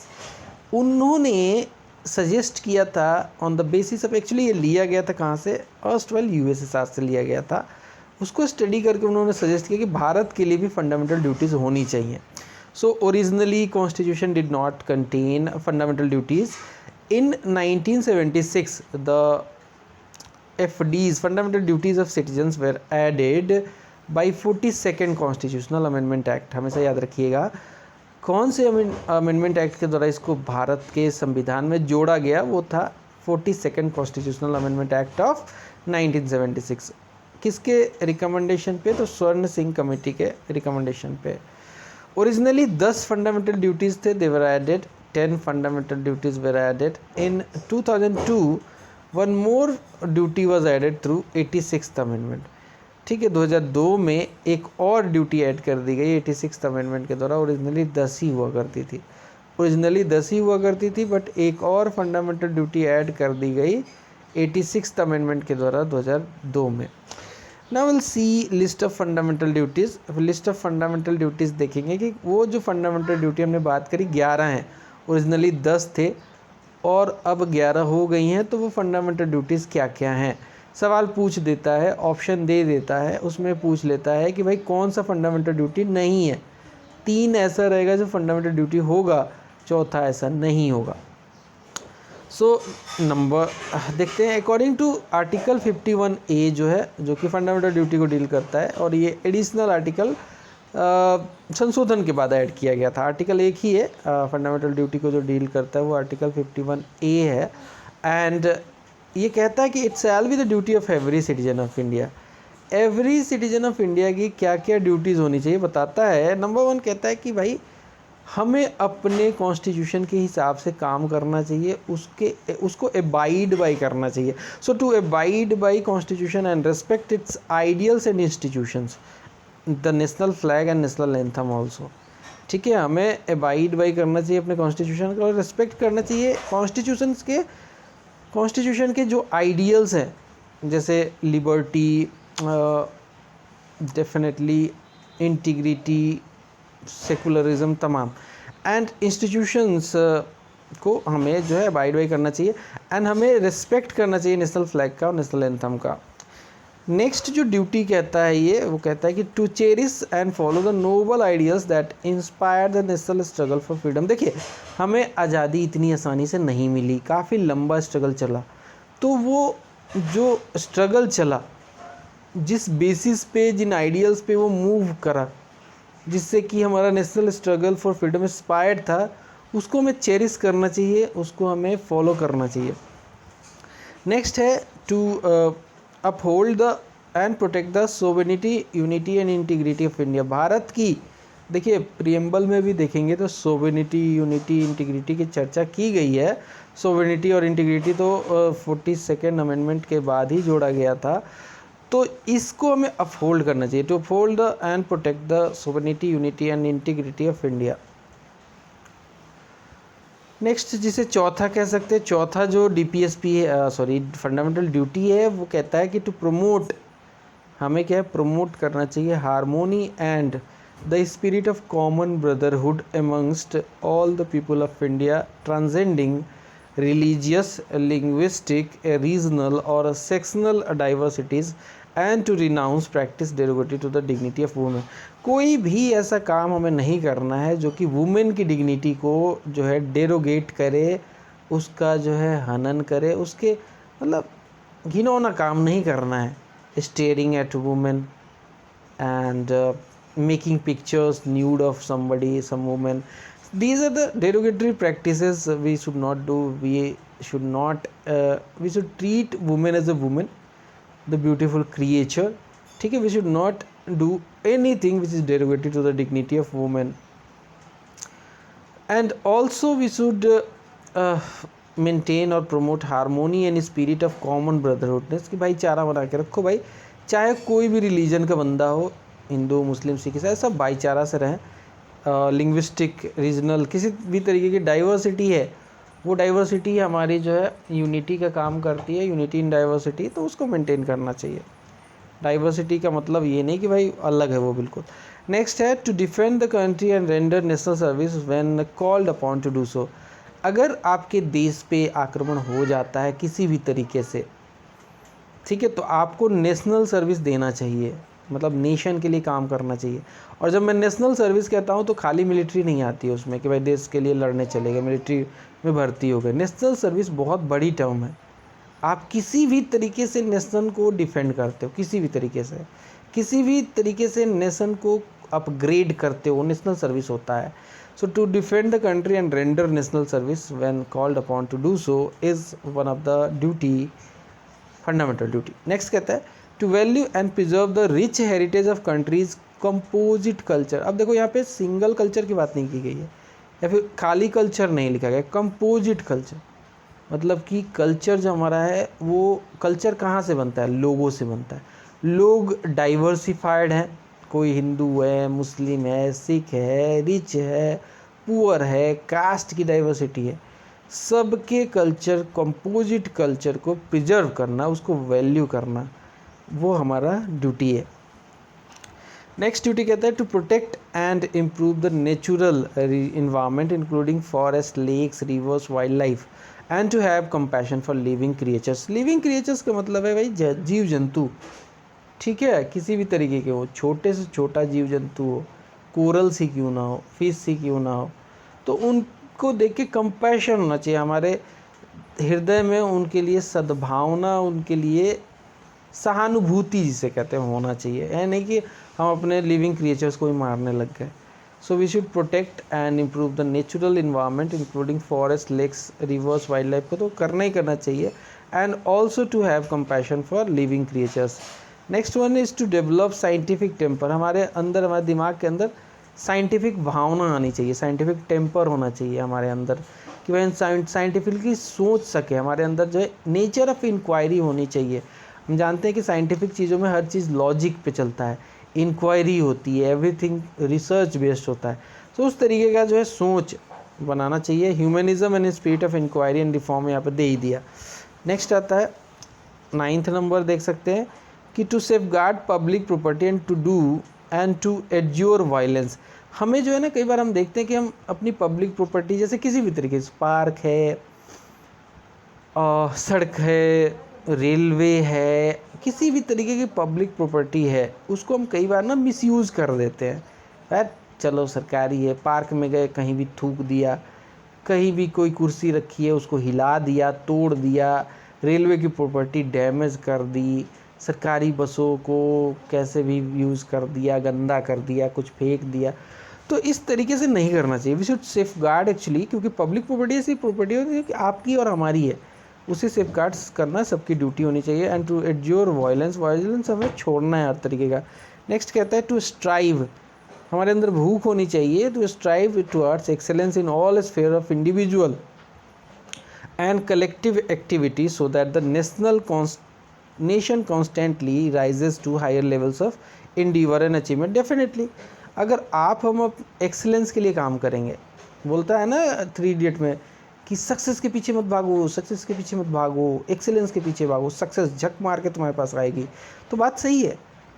उन्होंने सजेस्ट किया था on the basis of, actually ये लिया गया था कहाँ से, ऑस्ट्रेल यूएसएसआर से लिया गया था। उसको स्टडी करके उन्होंने सजेस्ट किया कि भारत के लिए भी फंडामेंटल ड्यूटीज़ होनी चाहिए। So originally constitution did not contain fundamental duties. In 1976 the FDs, fundamental duties of citizens, were added by 42nd constitutional amendment act। हमेशा याद रखिएगा कौन से अमेंडमेंट एक्ट के द्वारा इसको भारत के संविधान में जोड़ा गया, वो था 42nd constitutional amendment act of 1976। किसके रिकमेंडेशन पे, तो स्वर्ण सिंह कमेटी के रिकमेंडेशन पे। ओरिजिनली 10 फंडामेंटल ड्यूटीज़ थे, they were added 10 fundamental duties were added in 2002। One more duty was added through 86th amendment. ठीक है, 2002 में एक और ड्यूटी ऐड कर दी गई 86th अमेंडमेंट के द्वारा। ओरिजिनली 10 ही हुआ करती थी, ओरिजिनली 10 ही हुआ करती थी, बट एक और फंडामेंटल ड्यूटी ऐड कर दी गई 86th अमेंडमेंट के द्वारा 2002 में। Now will see list of fundamental duties. List of fundamental duties देखेंगे कि वो जो फंडामेंटल ड्यूटी हमने बात करी 11 हैं, ओरिजिनली 10 थे और अब 11 हो गई हैं, तो वो फंडामेंटल ड्यूटीज़ क्या क्या हैं। सवाल पूछ देता है, ऑप्शन दे देता है, उसमें पूछ लेता है कि भाई कौन सा फंडामेंटल ड्यूटी नहीं है। 3 ऐसा रहेगा जो फंडामेंटल ड्यूटी होगा, चौथा ऐसा नहीं होगा। सो नंबर देखते हैं। अकॉर्डिंग टू आर्टिकल 51A जो है, जो कि फंडामेंटल ड्यूटी को डील करता है, और ये एडिशनल आर्टिकल संशोधन के बाद ऐड किया गया था। आर्टिकल एक ही है फंडामेंटल ड्यूटी को जो डील करता है, वो आर्टिकल 51A है। एंड ये कहता है कि it shall be the duty of every citizen of India. Every citizen of India की क्या क्या ड्यूटीज़ होनी चाहिए बताता है। नंबर 1 कहता है कि भाई हमें अपने कॉन्स्टिट्यूशन के हिसाब से काम करना चाहिए, उसको एबाइड बाई करना चाहिए। So to abide by constitution and respect its ideals and institutions, the national flag and national anthem also. ठीक है, हमें एबाइड बाई करना चाहिए अपने कॉन्स्टिट्यूशन का और रिस्पेक्ट करना चाहिए कॉन्स्टिट्यूशन के जो आइडियल्स हैं, जैसे लिबर्टी, डेफिनेटली इंटीग्रिटी, सेकुलरिज्म, तमाम एंड इंस्टीट्यूशंस को हमें जो है अबाइड बाई करना चाहिए। एंड हमें रिस्पेक्ट करना चाहिए नेशनल फ्लैग का और नेशनल एंथम का। नेक्स्ट जो ड्यूटी कहता है ये, वो कहता है कि to cherish and follow the noble ideals that inspire the national struggle for freedom. देखिए, हमें आज़ादी इतनी आसानी से नहीं मिली, काफ़ी लंबा स्ट्रगल चला। तो वो जो स्ट्रगल चला, जिस बेसिस पे, जिन आइडियल्स पे वो मूव करा, जिससे कि हमारा national struggle for freedom inspired था, उसको हमें चेरिश करना चाहिए, उसको हमें फॉलो करना चाहिए। नेक्स्ट है to uphold the and protect the sovereignty, unity and integrity of India. Bharat की, देखिए प्रियम्बल में भी देखेंगे तो सोवेनिटी, यूनिटी, इंटीग्रिटी की चर्चा की गई है। सोवेनिटी और इंटीग्रिटी तो 42nd अमेंडमेंट के बाद ही जोड़ा गया था। तो इसको हमें अपहोल्ड करना चाहिए, to uphold the and protect the sovereignty, unity and integrity of India. Next जिसे चौथा कह सकते हैं, चौथा जो DPSP है, सॉरी फंडामेंटल ड्यूटी है, वो कहता है कि टू प्रमोट, हमें क्या है, प्रमोट करना चाहिए harmony and the spirit of common brotherhood amongst all the people of India, transcending religious, linguistic, regional or sectional diversities and to renounce practice derogatory to the dignity of women। कोई भी ऐसा काम हमें नहीं करना है जो कि वुमेन की डिग्निटी को जो है डेरोगेट करे, उसका जो है हनन करे, उसके मतलब घिनौना काम नहीं करना है। Staring at women and making pictures nude of somebody, some woman, these are the derogatory practices we should not do. We should treat women as a woman, the beautiful creature, ठीक है। we should not do anything which is derogatory to the dignity of women, and also we should maintain or promote harmony and spirit of common brotherhood। कि भाईचारा बना के रखो भाई, चाहे कोई भी रिलीजन का बंदा हो, हिंदू, मुस्लिम, सिख, ईसाई, सब भाईचारा से रहें। लिंग्विस्टिक, रीजनल, किसी भी तरीके की डाइवर्सिटी है, वो डाइवर्सिटी हमारी जो है यूनिटी का काम करती है, यूनिटी इन डाइवर्सिटी, तो उसको मेंटेन करना चाहिए। डाइवर्सिटी का मतलब ये नहीं कि भाई अलग है वो, बिल्कुल। नेक्स्ट है to defend the country and render national service when called upon to do so. अगर आपके देश पे आक्रमण हो जाता है किसी भी तरीके से, ठीक है, तो आपको नेशनल सर्विस देना चाहिए, मतलब नेशन के लिए काम करना चाहिए। और जब मैं नेशनल सर्विस कहता हूँ तो खाली मिलिट्री नहीं आती है उसमें कि भाई देश के लिए लड़ने चले गए, मिलिट्री में भर्ती हो गए। नेशनल सर्विस बहुत बड़ी टर्म है। आप किसी भी तरीके से नेशन को डिफेंड करते हो, किसी भी तरीके से नेशन को अपग्रेड करते हो, नेशनल सर्विस होता है। So to defend the country and render national service when called upon to do so is one of the duty, fundamental duty. Next कहता है to value and preserve the rich heritage of country's composite culture. अब देखो यहाँ पे single culture की बात नहीं की गई है, या फिर खाली कल्चर नहीं लिखा गया, कंपोजिट कल्चर, मतलब कि कल्चर जो हमारा है, वो कल्चर कहाँ से बनता है, लोगों से बनता है। लोग डाइवर्सिफाइड हैं, कोई हिंदू है, मुस्लिम है, सिख है, रिच है, पुअर है, कास्ट की डाइवर्सिटी है, सबके कल्चर, कंपोजिट कल्चर को प्रिजर्व करना, उसको वैल्यू करना, वो हमारा ड्यूटी है। नेक्स्ट ड्यूटी कहता है to protect and improve the natural environment including forest, lakes, rivers, wild life and to have compassion for living creatures. Living creatures का मतलब है भाई जीव जंतु, ठीक है, किसी भी तरीके के हो, छोटे से छोटा जीव जंतु हो, कोरल्स ही क्यों ना हो, फिश ही क्यों ना हो, तो उनको देख के कंपैशन होना चाहिए हमारे हृदय में, उनके लिए सद्भावना, उनके लिए सहानुभूति जिसे कहते हैं होना चाहिए। है नहीं कि हम अपने लिविंग क्रिएचर्स को ही मारने लग गए। So we should protect and improve the natural environment including forest, lakes, rivers, wild life को तो करना ही करना चाहिए, and also to have compassion for living creatures. Next one is to develop scientific temper. हमारे अंदर, हमारे दिमाग के अंदर साइंटिफिक भावना आनी चाहिए, साइंटिफिक टेम्पर होना चाहिए हमारे अंदर, कि वह साइंटिफिकली सोच सके। हमारे अंदर जो है नेचर ऑफ इंक्वायरी होनी चाहिए। हम जानते हैं कि साइंटिफिक चीज़ों में हर चीज़ लॉजिक पे चलता है, इंक्वायरी होती है, एवरीथिंग रिसर्च बेस्ड होता है। तो उस तरीके का जो है सोच बनाना चाहिए। Humanism and spirit of inquiry and reform यहाँ पे दे ही दिया। नेक्स्ट आता है 9th नंबर, देख सकते हैं कि to safeguard public property and to do and to एड्योर वायलेंस। हमें जो है ना, कई बार हम देखते हैं कि हम अपनी पब्लिक प्रॉपर्टी, जैसे किसी भी तरीके से पार्क है, सड़क है, रेलवे है, किसी भी तरीके की पब्लिक प्रॉपर्टी है, उसको हम कई बार ना मिसयूज़ कर देते हैं। यार चलो सरकारी है, पार्क में गए कहीं भी थूक दिया, कहीं भी कोई कुर्सी रखी है उसको हिला दिया, तोड़ दिया, रेलवे की प्रॉपर्टी डैमेज कर दी, सरकारी बसों को कैसे भी यूज़ कर दिया, गंदा कर दिया, कुछ फेंक दिया। तो इस तरीके से नहीं करना चाहिए। We should safeguard actually, क्योंकि पब्लिक प्रॉपर्टी ऐसी प्रॉपर्टी होती है कि आपकी और हमारी है, उसे सेफ गार्ड्स करना सबकी ड्यूटी होनी चाहिए। एंड टू एड्योर वायलेंस, वायलेंस हमें छोड़ना है हर तरीके का। नेक्स्ट कहता है टू स्ट्राइव, हमारे अंदर भूख होनी चाहिए, to strive towards excellence in all sphere of individual and collective activity so that the nation constantly rises to higher levels of endeavour and achievement. Definitely अगर हम एक्सेलेंस के लिए काम करेंगे, बोलता है ना 3 इडियट में कि सक्सेस के पीछे मत भागो, सक्सेस के पीछे मत भागो, एक्सेलेंस के पीछे भागो, सक्सेस झक मार के तुम्हारे पास आएगी। तो बात सही है।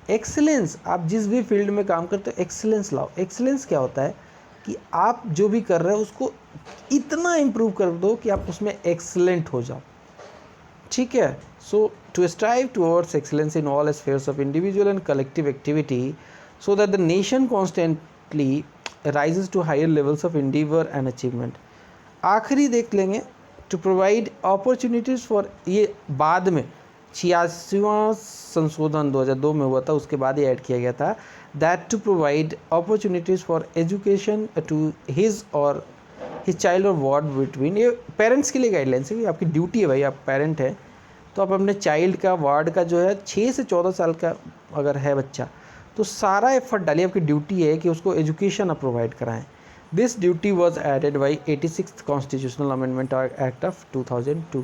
एक्सेलेंस, आप जिस भी फील्ड में काम करते हो एक्सेलेंस लाओ। एक्सेलेंस क्या होता है कि आप जो भी कर रहे हो उसको इतना इम्प्रूव कर दो कि आप उसमें एक्सेलेंट हो जाओ, ठीक है। So to strive towards excellence in all spheres of individual and collective activity so that the nation constantly rises to higher levels of endeavour and achievement. आखिरी देख लेंगे, टू प्रोवाइड अपॉर्चुनिटीज़ फॉर, ये बाद में 86वां संशोधन 2002 में हुआ था, उसके बाद ही ऐड किया गया था, that to provide opportunities for education to his और हिज चाइल्ड और वार्ड बिटवीन। ये पेरेंट्स के लिए गाइडलाइंस है कि आपकी ड्यूटी है भाई, आप पेरेंट हैं तो आप अपने चाइल्ड का, वार्ड का जो है 6 से 14 साल का अगर है बच्चा, तो सारा एफर्ट डालिए, आपकी ड्यूटी है कि उसको एजुकेशन आप प्रोवाइड कराएं। This duty was added by 86th Constitutional Amendment Act of 2002.